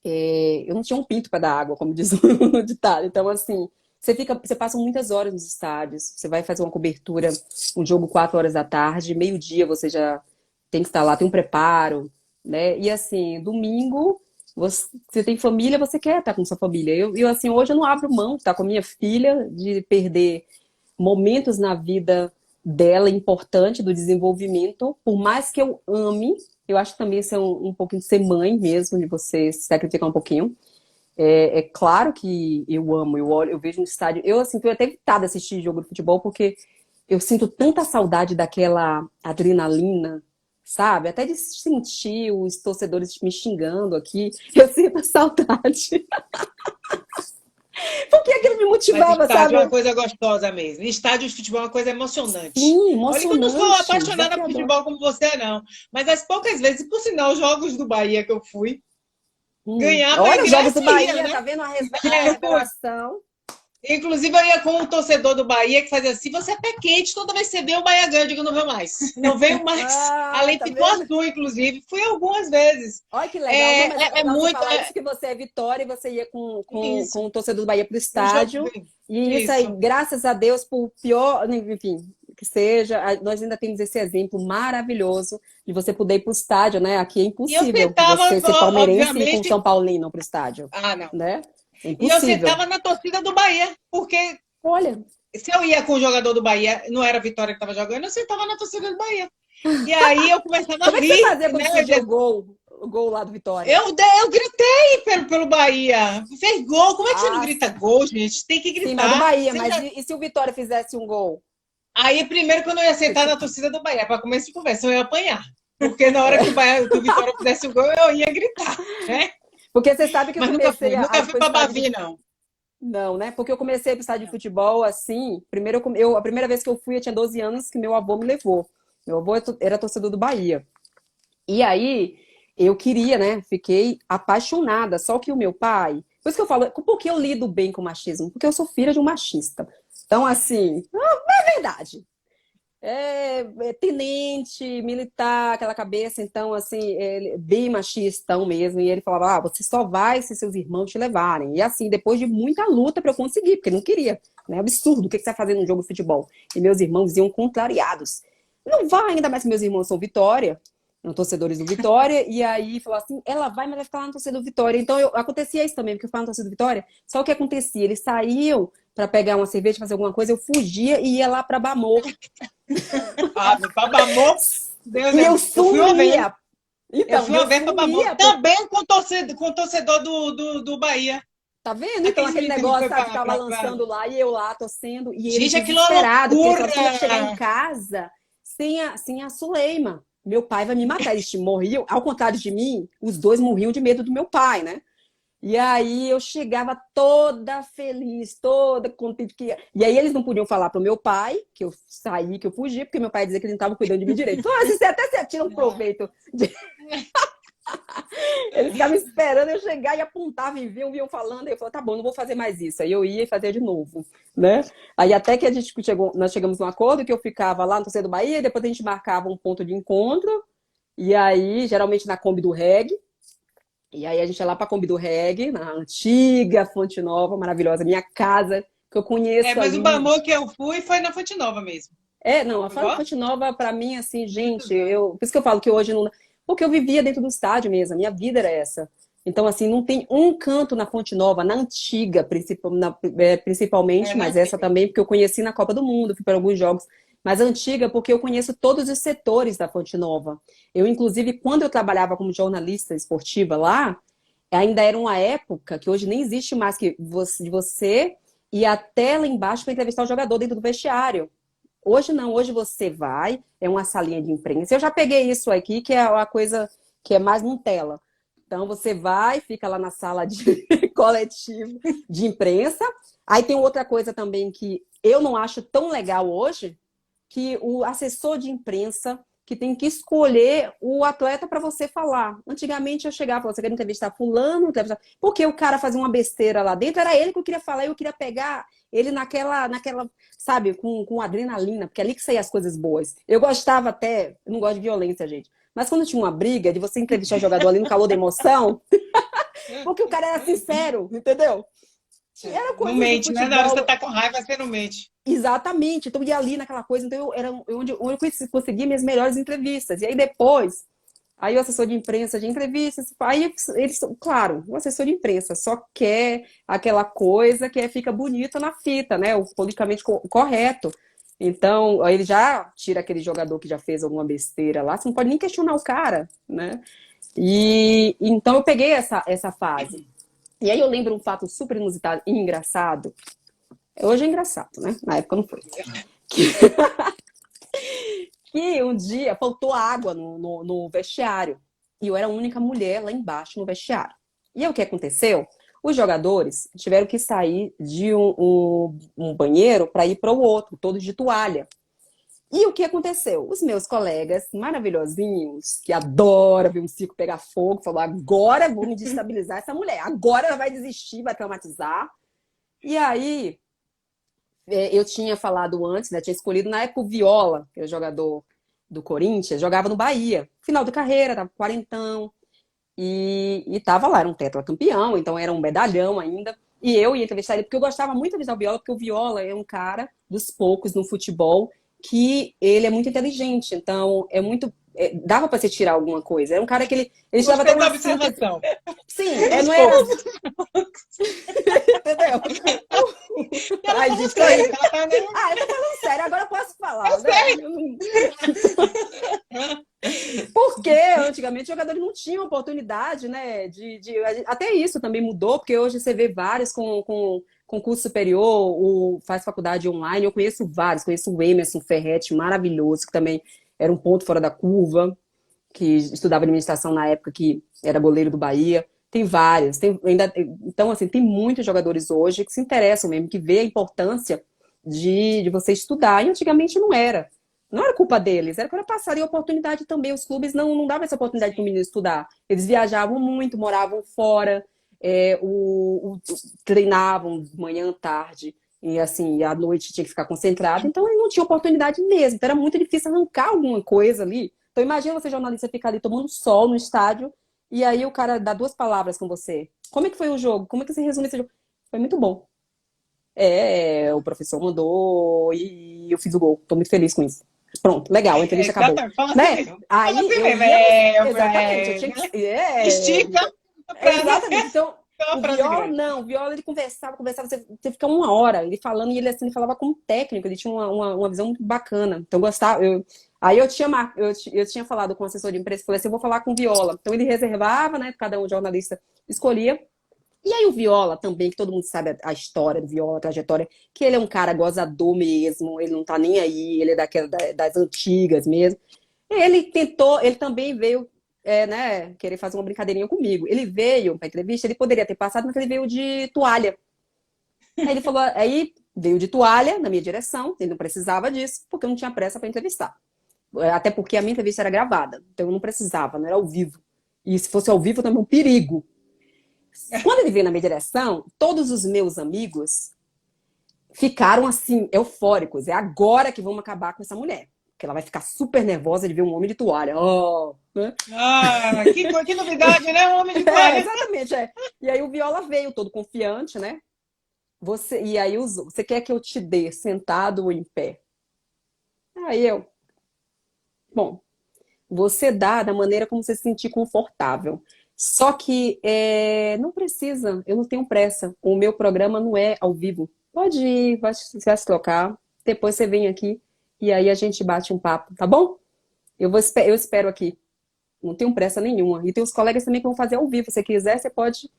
Eu não tinha um pinto para dar água, como diz o ditado. Então, assim, você passa muitas horas nos estádios, você vai fazer uma cobertura, um jogo 4 horas da tarde, meio-dia você já tem que estar lá, tem um preparo, né? E assim, domingo, você tem família, você quer estar com sua família. Assim, hoje eu não abro mão de estar com a minha filha, de perder momentos na vida dela importante, do desenvolvimento, por mais que eu ame, eu acho que também isso é um pouquinho de ser mãe mesmo, de você se sacrificar um pouquinho. É claro que eu amo, eu olho, eu vejo um estádio. Eu, assim, fui até evitada assistir jogo de futebol, porque eu sinto tanta saudade daquela adrenalina, sabe? Até de sentir os torcedores me xingando aqui, eu sinto saudade. Porque aquilo me Mas motivava, estádio é uma sabe? coisa gostosa mesmo. Estádio de futebol é uma coisa emocionante. Sim, Olha que eu não sou emocionante, apaixonada por desafiador. futebol como você, não. Mas as poucas vezes, por sinal, os jogos do Bahia que eu fui, ganhava Olha os jogos do ingresso e ia, Bahia, né? tá vendo a Eu fui. revelação? Inclusive, eu ia com um torcedor do Bahia que fazia assim: você é pé quente, toda vez que você vê o Bahia ganha, eu digo, não venho mais. Não venho mais. Ah, Além tá de vendo? Pituaçu, inclusive. Fui algumas vezes. Olha que legal. Não, É, mas é, é você muito. falar isso que você é Vitória e você ia Isso. com o torcedor do Bahia pro O jogo. estádio. E isso aí, Isso. graças a Deus, por pior, enfim, que seja, nós ainda temos esse exemplo maravilhoso de você poder ir pro estádio, né? Aqui é E eu impossível sentava, você ser palmeirense e ir com o obviamente. São Paulino pro estádio, Ah, não. né? É E eu impossível. sentava na torcida do Bahia, porque Olha, se eu ia com o jogador do Bahia, não era a Vitória que estava jogando, eu sentava na torcida do Bahia. E aí eu começava a como é que você rir, fazia quando né? surgiu o gol lá do Vitória? Eu gritei pelo Bahia. Fez gol. Como é que você não Ah, grita gol, gente? Tem que sim, mas do gritar. Bahia. Mas Seja... e se o Vitória fizesse um gol? Aí, primeiro, quando eu ia sentar na torcida do Bahia, para começo de conversa, eu ia apanhar. Porque na hora que que o Vitória fizesse o gol, eu ia gritar, né? Porque você sabe que eu Mas nunca comecei fui. a Nunca ir fui para o para estádio Bavi, não. Não, né? Porque eu comecei a ir pro estádio de futebol assim. Primeiro, a primeira vez que eu fui, eu tinha 12 anos, que meu avô me levou. Meu avô era torcedor do Bahia. E aí, eu queria, né? Fiquei apaixonada. Só que o meu pai. Por isso que eu falo, por que eu lido bem com o machismo? Porque eu sou filha de um machista. Então, assim, é verdade. Tenente, militar, aquela cabeça, então, assim, bem machistão mesmo. E ele falava: você só vai se seus irmãos te levarem. E assim, depois de muita luta para eu conseguir, porque não queria, né? Absurdo, o que você vai fazer num jogo de futebol? E meus irmãos iam contrariados. Não vai, ainda mais que meus irmãos são Vitória, são torcedores do Vitória, e aí falou assim: ela vai, mas vai ficar lá no torcedor do Vitória. Então, acontecia isso também, porque eu ficava no torcedor do Vitória. Só o que acontecia? Eles saíam para pegar uma cerveja, fazer alguma coisa, eu fugia e ia lá para Bamor. Ah, meu Babamor, Deus E é. eu Eu fui uma vez. sumia. Eu Então, fui e eu uma vez para Babamor. sumia. Também com o torcedor do Bahia. Tá vendo? Então, Aqueles aquele meninos que não negócio, foi sabe, ficava pra... lançando lá e eu lá torcendo. E eles Gente, aquilo é uma desesperados, porque eles loucura! falavam: você tem que chegar em casa sem a Suleima. Meu pai vai me matar. Eles morriam, ao contrário de mim, os dois morriam de medo do meu pai, né? E aí eu chegava toda feliz, toda contente que... E aí eles não podiam falar pro meu pai que eu saí, que eu fugi, porque meu pai dizia que ele não estava cuidando de mim direito. Então, assim, você até se tira um proveito. Eles ficavam esperando eu chegar e apontavam e viam falando. E eu falava: tá bom, não vou fazer mais isso. Aí eu ia e fazia de novo, né? Aí até que nós chegamos num acordo que eu ficava lá no Torcedor do Bahia, e depois a gente marcava um ponto de encontro. E aí, geralmente na Kombi do Reggae. E aí a gente ia lá para a Kombi do Reggae, na antiga Fonte Nova, maravilhosa, minha casa, que eu É, conheço mas o ali. Bamor que eu fui foi na Fonte Nova mesmo. Não, a Igual? Fonte Nova, para mim, assim, Muito gente, bom. por isso que eu falo que hoje não. Porque eu vivia dentro do estádio mesmo, a minha vida era essa. Então, assim, não tem um canto na Fonte Nova, na antiga, principalmente, É, na mas essa antiga. também, porque eu conheci na Copa do Mundo, fui para alguns jogos, mas a antiga, porque eu conheço todos os setores da Fonte Nova. Eu, inclusive, quando eu trabalhava como jornalista esportiva lá, ainda era uma época que hoje nem existe mais, que você ir até lá embaixo para entrevistar o jogador dentro do vestiário. Hoje não, hoje você vai, é uma salinha de imprensa. Eu já peguei isso aqui, que é uma coisa que é mais Nutella. Então você vai, fica lá na sala de coletivo de imprensa. Aí tem outra coisa também que eu não acho tão legal hoje, que o assessor de imprensa que tem que escolher o atleta para você falar. Antigamente eu chegava e falava, você quer entrevistar fulano? Porque o cara fazia uma besteira lá dentro, era ele que eu queria falar, eu queria pegar ele naquela sabe, com adrenalina, porque é ali que saía as coisas boas. Eu gostava até, eu não gosto de violência, gente, mas quando tinha uma briga de você entrevistar o jogador ali no calor da emoção, porque o cara era sincero, entendeu? Era Não coisa do mente, né? Na hora que futebol. você tá com raiva, você não mente. Exatamente, então eu ia ali naquela coisa, então era onde eu conseguia minhas melhores entrevistas. E aí depois, aí o assessor de imprensa de entrevistas, aí eles, claro, o assessor de imprensa só quer aquela coisa que fica bonita na fita, né? O politicamente correto. Então, aí ele já tira aquele jogador que já fez alguma besteira lá, você não pode nem questionar o cara, né? E então eu peguei essa fase. E aí eu lembro um fato super inusitado e engraçado. Hoje é engraçado, né? Na época não foi. Que um dia faltou água no vestiário. E eu era a única mulher lá embaixo no vestiário. E aí o que aconteceu? Os jogadores tiveram que sair de um banheiro para ir para o outro, todos de toalha. E o que aconteceu? Os meus colegas maravilhosinhos, que adoram ver um circo pegar fogo, falaram: agora vou me destabilizar essa mulher, agora ela vai desistir, vai traumatizar. E aí, eu tinha falado antes, né? Tinha escolhido na época o Viola, que é o jogador do Corinthians, jogava no Bahia. Final de carreira, tava quarentão. E tava lá, era um tetracampeão, então era um medalhão ainda. E eu ia entrevistar ele, porque eu gostava muito de entrevistar o Viola, porque o Viola é um cara dos poucos no futebol que ele é muito inteligente. Então, dava pra você tirar alguma coisa. Era um cara que ele dava até Gostei da uma síntese. observação. Sim, Dos não era. poucos. Entendeu? Ela Ai, falou gente, sério, ela tá nem... eu tô falando sério, agora eu posso falar, Eu né? sei. Porque antigamente os jogadores não tinham oportunidade, né? Até isso também mudou, porque hoje você vê vários com curso superior, faz faculdade online. Eu conheço vários, conheço o Emerson Ferretti, maravilhoso, que também era um ponto fora da curva, que estudava administração na época, que era goleiro do Bahia. Tem vários, então assim, tem muitos jogadores hoje que se interessam mesmo, que vê a importância de você estudar, e antigamente não era. Não era culpa deles, era que era passar e oportunidade também. Os clubes não davam essa oportunidade para o menino estudar. Eles viajavam muito, moravam fora, treinavam de manhã, tarde, e assim, à noite tinha que ficar concentrado. Então, ele não tinha oportunidade mesmo. Então, era muito difícil arrancar alguma coisa ali. Então, imagina você, jornalista, ficar ali tomando sol no estádio, e aí o cara dá duas palavras com você. Como é que foi o jogo? Como é que você resume esse jogo? Foi muito bom. O professor mandou e eu fiz o gol. Tô muito feliz com isso. Pronto, legal, a entrevista acabou. Exatamente, fala assim Né? mesmo. Fala Aí assim eu mesmo. ia. Exatamente, eu tinha que. Estica pra Exatamente. Então, uma o frase Viola, grande. não, o Viola ele conversava, você fica uma hora ele falando, e ele assim, ele falava como técnico, ele tinha uma visão muito bacana. Então, eu gostava. Aí eu tinha falado com o assessor de imprensa, falei assim: eu vou falar com o Viola. Então, ele reservava, né? Cada um jornalista escolhia. E aí o Viola também, que todo mundo sabe a história do Viola, a trajetória, que ele é um cara gozador mesmo, ele não tá nem aí, ele é das antigas mesmo. Ele também veio, né, querer fazer uma brincadeirinha comigo. Ele veio pra entrevista, ele poderia ter passado, mas ele veio de toalha. Aí ele falou, aí veio de toalha na minha direção, ele não precisava disso, porque eu não tinha pressa para entrevistar. Até porque a minha entrevista era gravada, então eu não precisava, não era ao vivo. E se fosse ao vivo, também um perigo. Quando ele veio na minha direção, todos os meus amigos ficaram assim, eufóricos. É agora que vamos acabar com essa mulher. Porque ela vai ficar super nervosa de ver um homem de toalha. Oh, né? Ah, que novidade, né? Um homem de toalha. Exatamente. E aí o Viola veio todo confiante, né? E aí você quer que eu te dê sentado ou em pé? Aí bom, você dá da maneira como você se sentir confortável. Só que não precisa, eu não tenho pressa. O meu programa não é ao vivo. Pode ir, você vai se trocar. Depois você vem aqui e aí a gente bate um papo, tá bom? Eu espero aqui. Não tenho pressa nenhuma. E tem os colegas também que vão fazer ao vivo. Se você quiser, você pode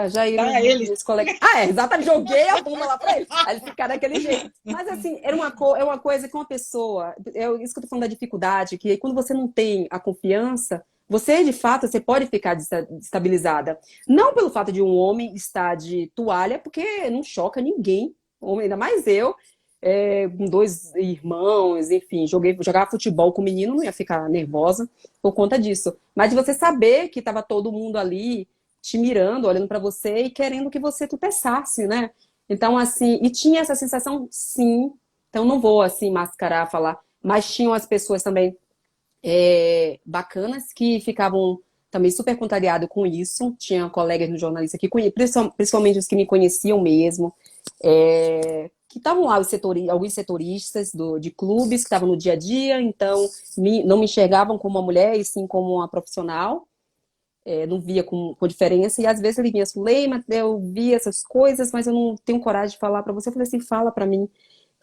já ir Dá eles. nos colegas. Exatamente, joguei a bomba lá pra eles. Aí eles ficaram daquele jeito. Mas assim, é uma coisa que uma pessoa. Isso que eu tô falando da dificuldade, que quando você não tem a confiança, você, de fato, você pode ficar destabilizada. Não pelo fato de um homem estar de toalha, porque não choca ninguém, ainda mais eu. com dois irmãos, enfim, jogava futebol com o menino, não ia ficar nervosa por conta disso. Mas de você saber que estava todo mundo ali te mirando, olhando para você e querendo que você tropeçasse, né? Então, assim, e tinha essa sensação, sim. Então, não vou, assim, mascarar, falar. Mas tinham as pessoas também bacanas que ficavam também super contrariados com isso. Tinha colegas no jornalista que principalmente os que me conheciam mesmo, que estavam lá, alguns setoristas de clubes que estavam no dia a dia, então não me enxergavam como uma mulher, e sim como uma profissional. Não via com diferença, e às vezes ele vinha, Suleima, eu via essas coisas, mas eu não tenho coragem de falar para você. Eu falei assim, fala para mim,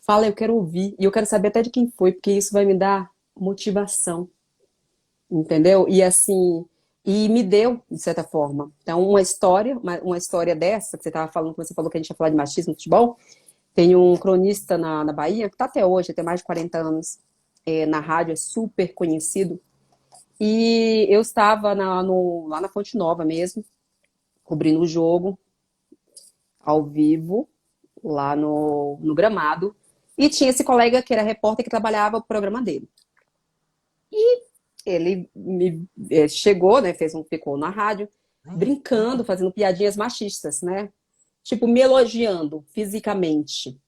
fala, eu quero ouvir, e eu quero saber até de quem foi, porque isso vai me dar motivação, entendeu? E assim, e me deu, de certa forma. Então, uma história dessa, que você estava falando, que você falou que a gente ia falar de machismo no futebol, tem um cronista na Bahia, que está até hoje, tem mais de 40 anos, na rádio, é super conhecido, e eu estava lá na Fonte Nova mesmo, cobrindo o jogo, ao vivo, lá no gramado, e tinha esse colega que era repórter que trabalhava o programa dele. Ele chegou, né, ficou na rádio, brincando, fazendo piadinhas machistas, né? Tipo, me elogiando fisicamente.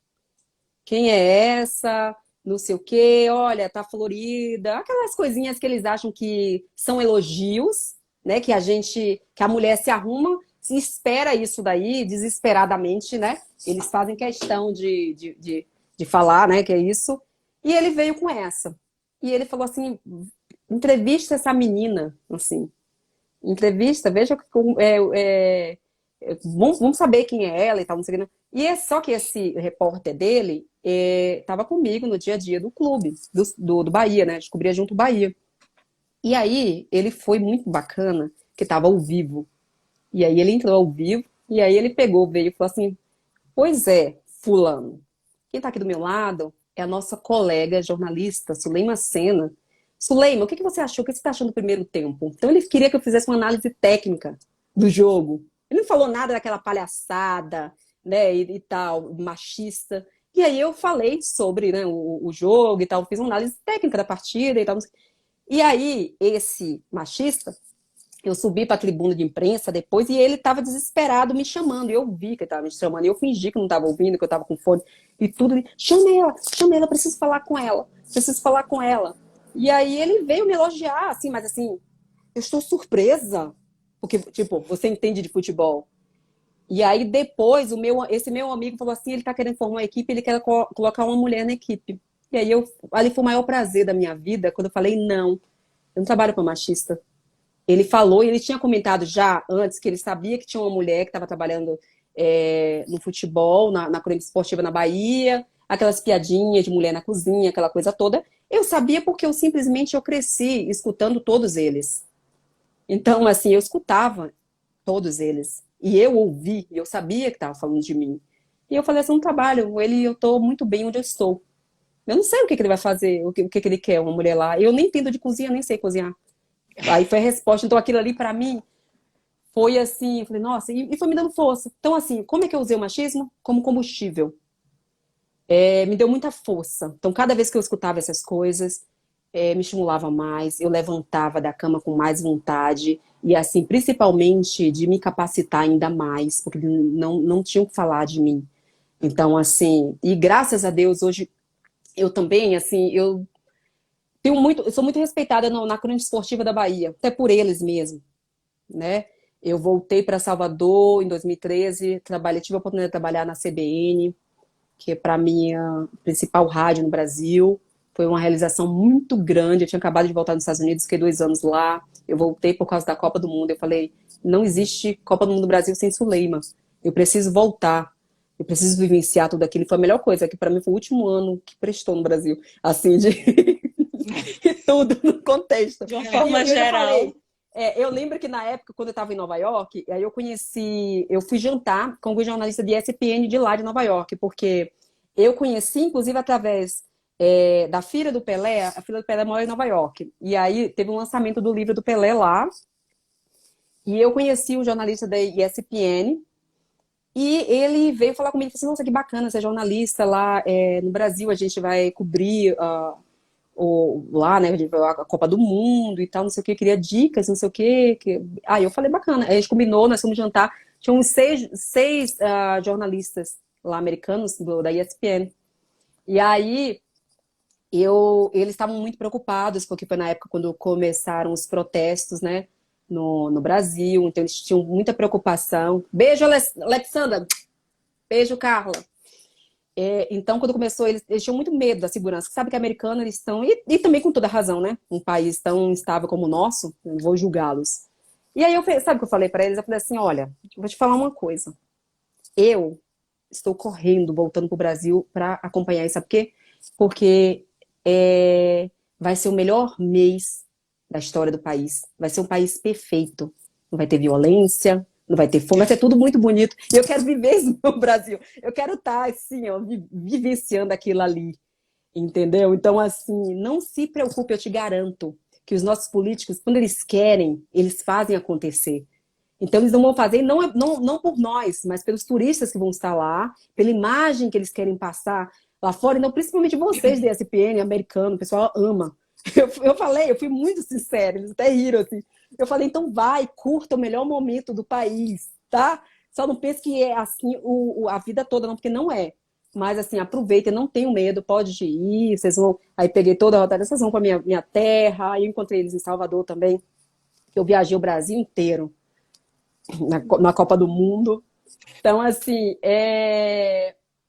Quem é essa? Não sei o quê, olha, tá florida. Aquelas coisinhas que eles acham que são elogios, né? Que a mulher se arruma, se espera isso daí, desesperadamente, né? Eles fazem questão de falar, né, que é isso. E ele veio com essa. E ele falou assim, entrevista essa menina, assim. Entrevista, veja vamos saber quem é ela e tal, não sei o que. E só que esse repórter dele estava comigo no dia a dia do clube, do Bahia, né? Descobria junto o Bahia. E aí ele foi muito bacana, que estava ao vivo. E aí ele entrou ao vivo, e aí ele veio e falou assim: pois é, fulano, quem está aqui do meu lado é a nossa colega jornalista, Suleima Sena. Suleima, o que você achou? O que você está achando do primeiro tempo? Então ele queria que eu fizesse uma análise técnica do jogo. Ele não falou nada daquela palhaçada, né, e tal, machista. E aí eu falei sobre, né, o jogo e tal, fiz uma análise técnica da partida e tal. E aí esse machista, eu subi para a tribuna de imprensa depois e ele estava desesperado me chamando. E eu vi que ele estava me chamando. E eu fingi que não estava ouvindo, que eu estava com fone e tudo. Chame ela, preciso falar com ela. Preciso falar com ela. E aí ele veio me elogiar, assim, mas assim, eu estou surpresa. Porque, tipo, você entende de futebol. E aí depois, esse meu amigo falou assim, ele está querendo formar uma equipe, ele quer colocar uma mulher na equipe. E aí ali foi o maior prazer da minha vida, quando eu falei, não, eu não trabalho com machista. Ele falou, e ele tinha comentado já antes que ele sabia que tinha uma mulher que estava trabalhando no futebol, na crônica esportiva na Bahia, aquelas piadinhas de mulher na cozinha, aquela coisa toda. Eu sabia porque eu cresci escutando todos eles. Então, assim, eu escutava todos eles. E eu ouvi, e eu sabia que estava falando de mim. E eu falei assim, não trabalho, eu estou muito bem onde eu estou. Eu não sei o que ele vai fazer, o que ele quer, uma mulher lá. Eu nem entendo de cozinha, nem sei cozinhar. Aí foi a resposta. Então aquilo ali para mim foi assim, eu falei, nossa, e foi me dando força. Então assim, como é que eu usei o machismo? Como combustível. Me deu muita força. Então cada vez que eu escutava essas coisas, me estimulava mais, eu levantava da cama com mais vontade e assim, principalmente de me capacitar ainda mais, porque não tinham que falar de mim. Então assim, e graças a Deus hoje eu também, assim, eu sou muito respeitada na crônica esportiva da Bahia, até por eles mesmo, né? Eu voltei para Salvador em 2013, tive a oportunidade de trabalhar na CBN, que é para mim a principal rádio no Brasil. Foi uma realização muito grande. Eu tinha acabado de voltar nos Estados Unidos, fiquei 2 anos lá. Eu voltei por causa da Copa do Mundo. Eu falei, não existe Copa do Mundo do Brasil sem Suleima. Eu preciso voltar. Eu preciso vivenciar tudo aquilo. Foi a melhor coisa, que para mim foi o último ano que prestou no Brasil. Assim, e tudo no contexto. De uma forma geral. Eu lembro que na época, quando eu estava em Nova York, aí eu fui jantar com alguns jornalistas de ESPN de lá de Nova York, porque eu conheci, inclusive, através da filha do Pelé, a filha do Pelé mora em Nova York. E aí teve um lançamento do livro do Pelé lá, e eu conheci um jornalista da ESPN, E ele veio falar comigo, falou assim, nossa, que bacana, você é jornalista lá no Brasil, a gente vai cobrir lá, né, a Copa do Mundo e tal, não sei o que, queria dicas, não sei o que. Aí eu falei, bacana. Aí a gente combinou, nós fomos jantar, tinha uns seis jornalistas lá americanos da ESPN. E aí eles estavam muito preocupados, porque foi na época quando começaram os protestos, né, no Brasil, então eles tinham muita preocupação. Beijo, Alexandra! Beijo, Carla! Então, quando começou, eles tinham muito medo da segurança. Você sabe que americanos eles estão, e também com toda razão, né? Um país tão instável como o nosso, não vou julgá-los. E aí, sabe o que eu falei para eles? Eu falei assim: olha, eu vou te falar uma coisa. Eu estou correndo, voltando para o Brasil para acompanhar isso. Sabe por quê? Porque vai ser o melhor mês da história do país. Vai ser um país perfeito. Não vai ter violência, não vai ter fome, vai ser tudo muito bonito. E eu quero viver isso no Brasil. Eu quero estar, assim, ó, vivenciando aquilo ali. Entendeu? Então, assim, não se preocupe, eu te garanto que os nossos políticos, quando eles querem, eles fazem acontecer. Então, eles não vão fazer, não por nós, mas pelos turistas que vão estar lá, pela imagem que eles querem passar lá fora, então, principalmente vocês da ESPN, americano, o pessoal ama. Eu falei, eu fui muito sincera, eles até riram assim. Eu falei, então vai, curta o melhor momento do país, tá? Só não pense que é assim a vida toda, não, porque não é. Mas assim, aproveita, não tenham medo, pode ir, vocês vão. Aí peguei toda a rodada, vocês vão para minha terra, aí eu encontrei eles em Salvador também, que eu viajei o Brasil inteiro na Copa do Mundo. Então, assim,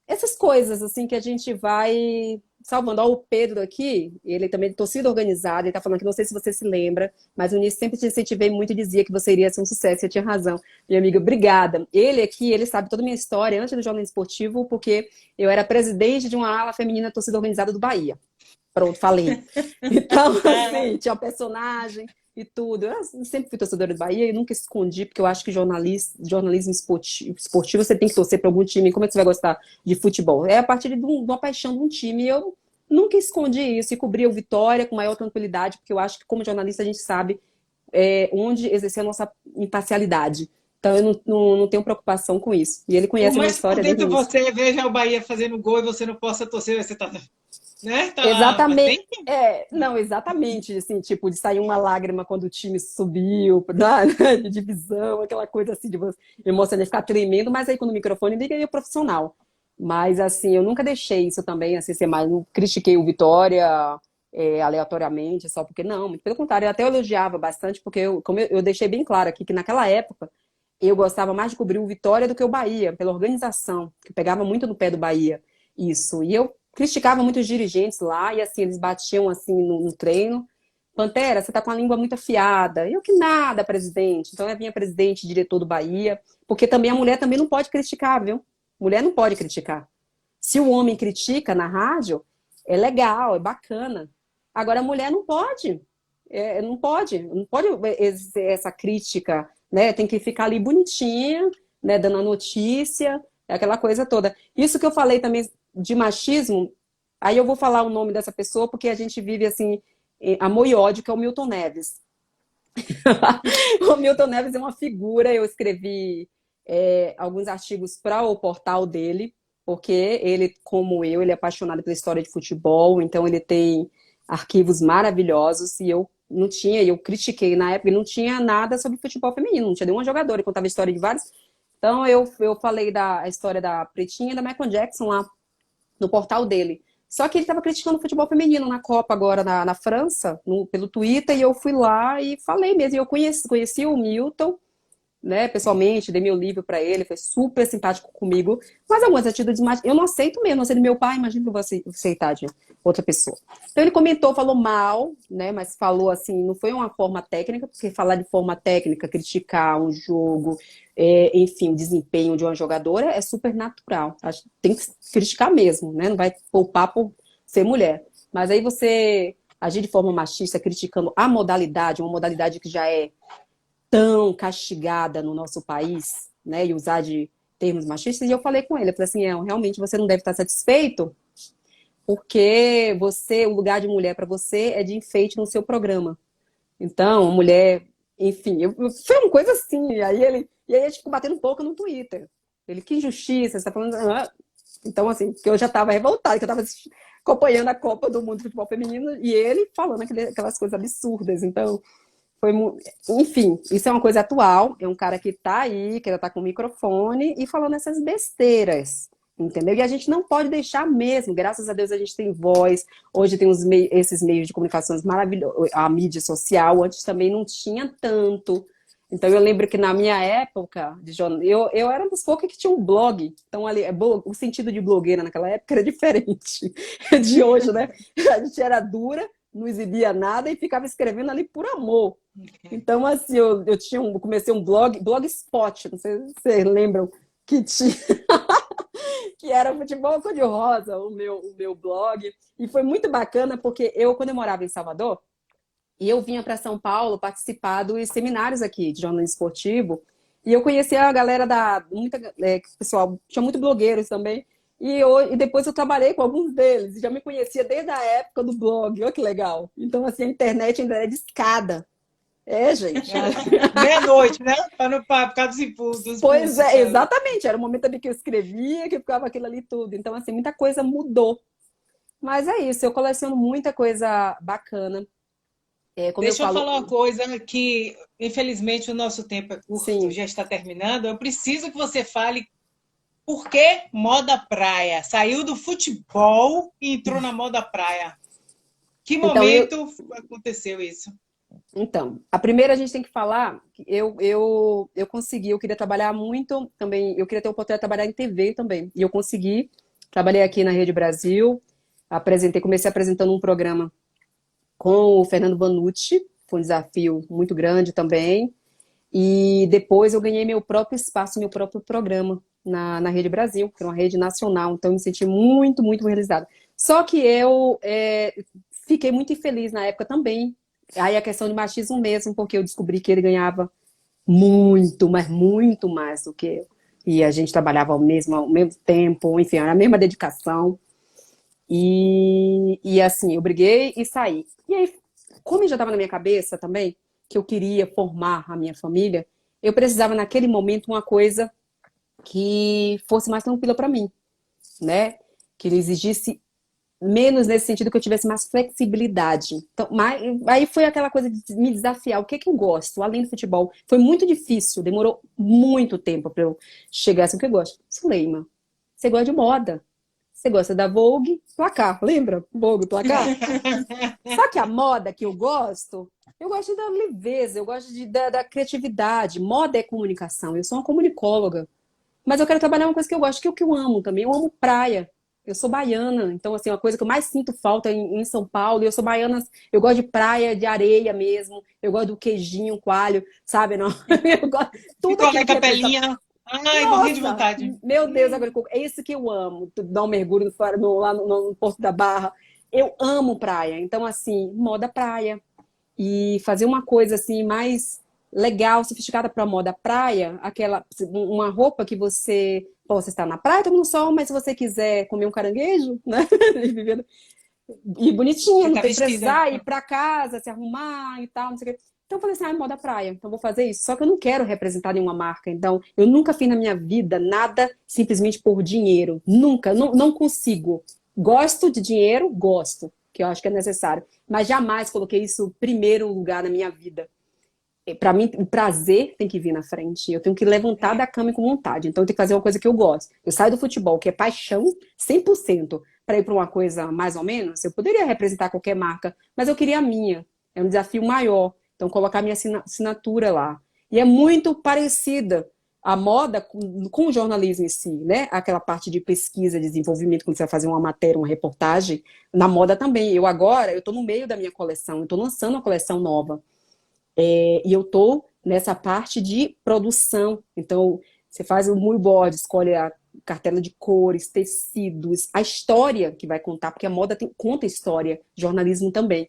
essas coisas assim que a gente vai salvando. Ó, o Pedro aqui, ele também é de torcida organizada, ele tá falando que não sei se você se lembra, mas o Unísio sempre te incentivei muito e dizia que você iria ser um sucesso, você tinha razão. Minha amiga, obrigada. Ele aqui, ele sabe toda a minha história antes do jornalismo esportivo, porque eu era presidente de uma ala feminina da torcida organizada do Bahia. Pronto, falei. Então, assim, tinha um personagem e tudo. Eu sempre fui torcedora do Bahia e nunca escondi, porque eu acho que jornalismo esportivo você tem que torcer para algum time. Como é que você vai gostar de futebol? É a partir de uma paixão de um time. E eu nunca escondi isso e cobri o Vitória com maior tranquilidade, porque eu acho que, como jornalista, a gente sabe onde exercer a nossa imparcialidade. Então, eu não tenho preocupação com isso. E ele Por conhece a minha mais que por história desde o dentro início. você veja o Bahia fazendo gol e você não possa torcer, você tá, né? Tá lá, mas Exatamente. tem que. Não, exatamente, assim, tipo, de sair uma lágrima quando o time subiu de divisão, aquela coisa assim de você emocionar, ficar tremendo, mas aí quando o microfone liga, aí é profissional. Mas, assim, eu nunca deixei isso também, assim, ser mais, não critiquei o Vitória aleatoriamente, só porque não, muito pelo contrário, eu até elogiava bastante, porque como eu deixei bem claro aqui, que naquela época eu gostava mais de cobrir o Vitória do que o Bahia, pela organização, que pegava muito no pé do Bahia, isso. E eu criticava muitos dirigentes lá, e assim, eles batiam assim no treino. Pantera, você tá com a língua muito afiada. Eu que nada, presidente. Então eu vinha presidente, diretor do Bahia, porque também a mulher também não pode criticar, viu? Mulher não pode criticar. Se o homem critica na rádio, é legal, é bacana. Agora a mulher não pode. Não pode exercer essa crítica, né? Tem que ficar ali bonitinha, né? Dando a notícia, aquela coisa toda. Isso que eu falei também de machismo, aí eu vou falar o nome dessa pessoa porque a gente vive assim, amor e ódio, que é o Milton Neves. O Milton Neves é uma figura, eu escrevi alguns artigos para o portal dele, porque ele, como eu, ele é apaixonado pela história de futebol, então ele tem arquivos maravilhosos, e eu não tinha, e eu critiquei na época, não tinha nada sobre futebol feminino, não tinha nenhuma jogadora, ele contava a história de vários. Então eu falei da história da Pretinha e da Michael Jackson lá no portal dele. Só que ele estava criticando o futebol feminino na Copa agora na França, pelo Twitter, e eu fui lá e falei mesmo. E eu conheci o Milton, né, pessoalmente, dei meu livro para ele, foi super simpático comigo, mas algumas atitudes mais. Eu não aceito mesmo, não sei do meu pai, imagina que eu vou aceitar de outra pessoa. Então ele comentou, falou mal, né, mas falou assim, não foi uma forma técnica, porque falar de forma técnica, criticar um jogo, enfim, o desempenho de uma jogadora é super natural. Tem que criticar mesmo, né, não vai poupar por ser mulher. Mas aí você agir de forma machista, criticando a modalidade, uma modalidade que já é tão castigada no nosso país, né, e usar de termos machistas, e eu falei com ele, eu falei assim, realmente você não deve estar satisfeito, porque o lugar de mulher para você é de enfeite no seu programa. Então, a mulher, enfim, foi uma coisa assim, e aí a gente ficou batendo um pouco no Twitter. Ele, que injustiça, você tá falando... Ah. Então, assim, que eu já estava revoltada, que eu estava acompanhando a Copa do Mundo de Futebol Feminino e ele falando aquelas coisas absurdas. Então, enfim, isso é uma coisa atual, é um cara que tá aí, que ainda tá com o microfone e falando essas besteiras, entendeu? E a gente não pode deixar mesmo, graças a Deus a gente tem voz, hoje tem esses meios de comunicações maravilhosos, a mídia social, antes também não tinha tanto. Então eu lembro que na minha época, eu era dos poucos que tinha um blog, então ali, o sentido de blogueira naquela época era diferente de hoje, né? A gente era dura, não exibia nada e ficava escrevendo ali por amor. Então, assim, eu comecei um blogspot, não sei se vocês lembram, que tinha, que era Futebol Cor-de-Rosa, o meu blog. E foi muito bacana, porque quando eu morava em Salvador, e eu vinha para São Paulo participar dos seminários aqui de jornalismo esportivo, e eu conhecia a galera pessoal, tinha muito blogueiros também, e depois eu trabalhei com alguns deles, e já me conhecia desde a época do blog, olha que legal. Então, assim, a internet ainda é de escada. É, gente. Meia-noite, né? Por causa dos impulsos. Pois é, exatamente. Era o momento ali que eu escrevia, que ficava aquilo ali tudo. Então, assim, muita coisa mudou. Mas é isso, eu coleciono muita coisa bacana. Deixa eu falar uma coisa que, infelizmente, o nosso tempo é curto, Sim. Já está terminando. Eu preciso que você fale por que moda praia? Saiu do futebol e entrou na moda praia. Que momento aconteceu isso? Então, a primeira a gente tem que falar que eu consegui, eu queria trabalhar muito também, eu queria ter a oportunidade de trabalhar em TV também. E eu consegui, trabalhei aqui na Rede Brasil, comecei apresentando um programa com o Fernando Vanucci, foi um desafio muito grande também. E depois eu ganhei meu próprio espaço, meu próprio programa na Rede Brasil, que é uma rede nacional, então eu me senti muito, muito realizada. Só que eu fiquei muito infeliz na época também. Aí a questão de machismo mesmo, porque eu descobri que ele ganhava muito, mas muito mais do que eu. E a gente trabalhava ao mesmo tempo, enfim, era a mesma dedicação. E assim, eu briguei e saí. E aí, como já estava na minha cabeça também, que eu queria formar a minha família, eu precisava naquele momento uma coisa que fosse mais tranquila para mim, né? Que ele exigisse menos nesse sentido, que eu tivesse mais flexibilidade. Então, aí foi aquela coisa de me desafiar. O que eu gosto, além do futebol? Foi muito difícil, demorou muito tempo para eu chegar assim. O que eu gosto? Suleima, você gosta de moda. Você gosta da Vogue, placar, lembra? Vogue, placar? Só que a moda que eu gosto da leveza, eu gosto da criatividade. Moda é comunicação, eu sou uma comunicóloga. Mas eu quero trabalhar uma coisa que eu gosto, que é o que eu amo também. Eu amo praia. Eu sou baiana, então, assim, uma coisa que eu mais sinto falta em São Paulo, eu sou baiana, eu gosto de praia, de areia mesmo, eu gosto do queijinho, coalho, sabe? Não? Eu gosto, tudo Ficou aquilo na que capelinha. Ai, morri de vontade. Meu Deus, agora, é isso que eu amo, dar um mergulho lá no Porto da Barra. Eu amo praia, então, assim, moda praia. E fazer uma coisa, assim, mais legal, sofisticada para moda praia, uma roupa que você possa estar na praia, tomando sol, mas se você quiser comer um caranguejo, né? E bonitinha, não tem precisar ir para casa, se arrumar e tal, não sei o quê. Então eu falei assim, moda praia, então vou fazer isso. Só que eu não quero representar nenhuma marca, então eu nunca fiz na minha vida nada simplesmente por dinheiro. Nunca, não consigo. Gosto de dinheiro, gosto, que eu acho que é necessário. Mas jamais coloquei isso primeiro lugar na minha vida. Para mim, o prazer tem que vir na frente. Eu tenho que levantar da cama com vontade. Então, eu tenho que fazer uma coisa que eu gosto. Eu saio do futebol, que é paixão 100%, para ir para uma coisa mais ou menos. Eu poderia representar qualquer marca, mas eu queria a minha. É um desafio maior. Então, colocar a minha assinatura lá. E é muito parecida a moda com o jornalismo em si, né? Aquela parte de pesquisa, desenvolvimento, quando você vai fazer uma matéria, uma reportagem. Na moda também. Eu estou no meio da minha coleção. Eu estou lançando uma coleção nova. E eu estou nessa parte de produção. Então, você faz o mood board, escolhe a cartela de cores, tecidos, a história que vai contar, porque a moda conta história, jornalismo também.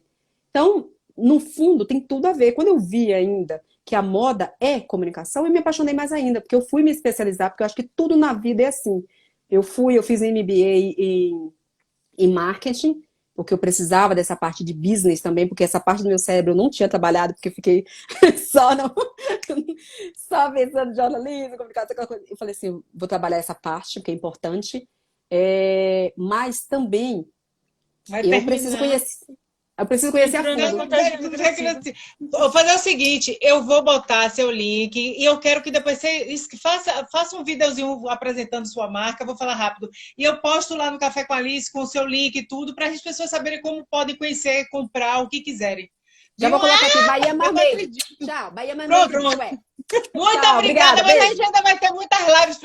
Então, no fundo, tem tudo a ver. Quando eu vi ainda que a moda é comunicação, eu me apaixonei mais ainda, porque eu fui me especializar, porque eu acho que tudo na vida é assim. Eu fiz MBA em marketing, porque eu precisava dessa parte de business também, porque essa parte do meu cérebro eu não tinha trabalhado, porque eu fiquei só, não, só pensando em jornalismo, comunicação, aquela coisa. Eu falei assim, vou trabalhar essa parte, porque é importante, mas também Vai eu preciso terminar. conhecer, eu preciso conhecer a Entrando em fundo. contato com o Gracinha. Vou fazer o seguinte, eu vou botar seu link e eu quero que depois você faça um videozinho apresentando sua marca, vou falar rápido. E eu posto lá no Café com a Alice com o seu link e tudo, para as pessoas saberem como podem conhecer, comprar, o que quiserem. Já Viu? vou colocar aqui, Bahia Eu não Mermaid. acredito. Tchau, Bahia Pronto. Mermaid. Ué. Muito Tchau, obrigada, obrigada, mas a beijo. gente ainda vai ter muitas lives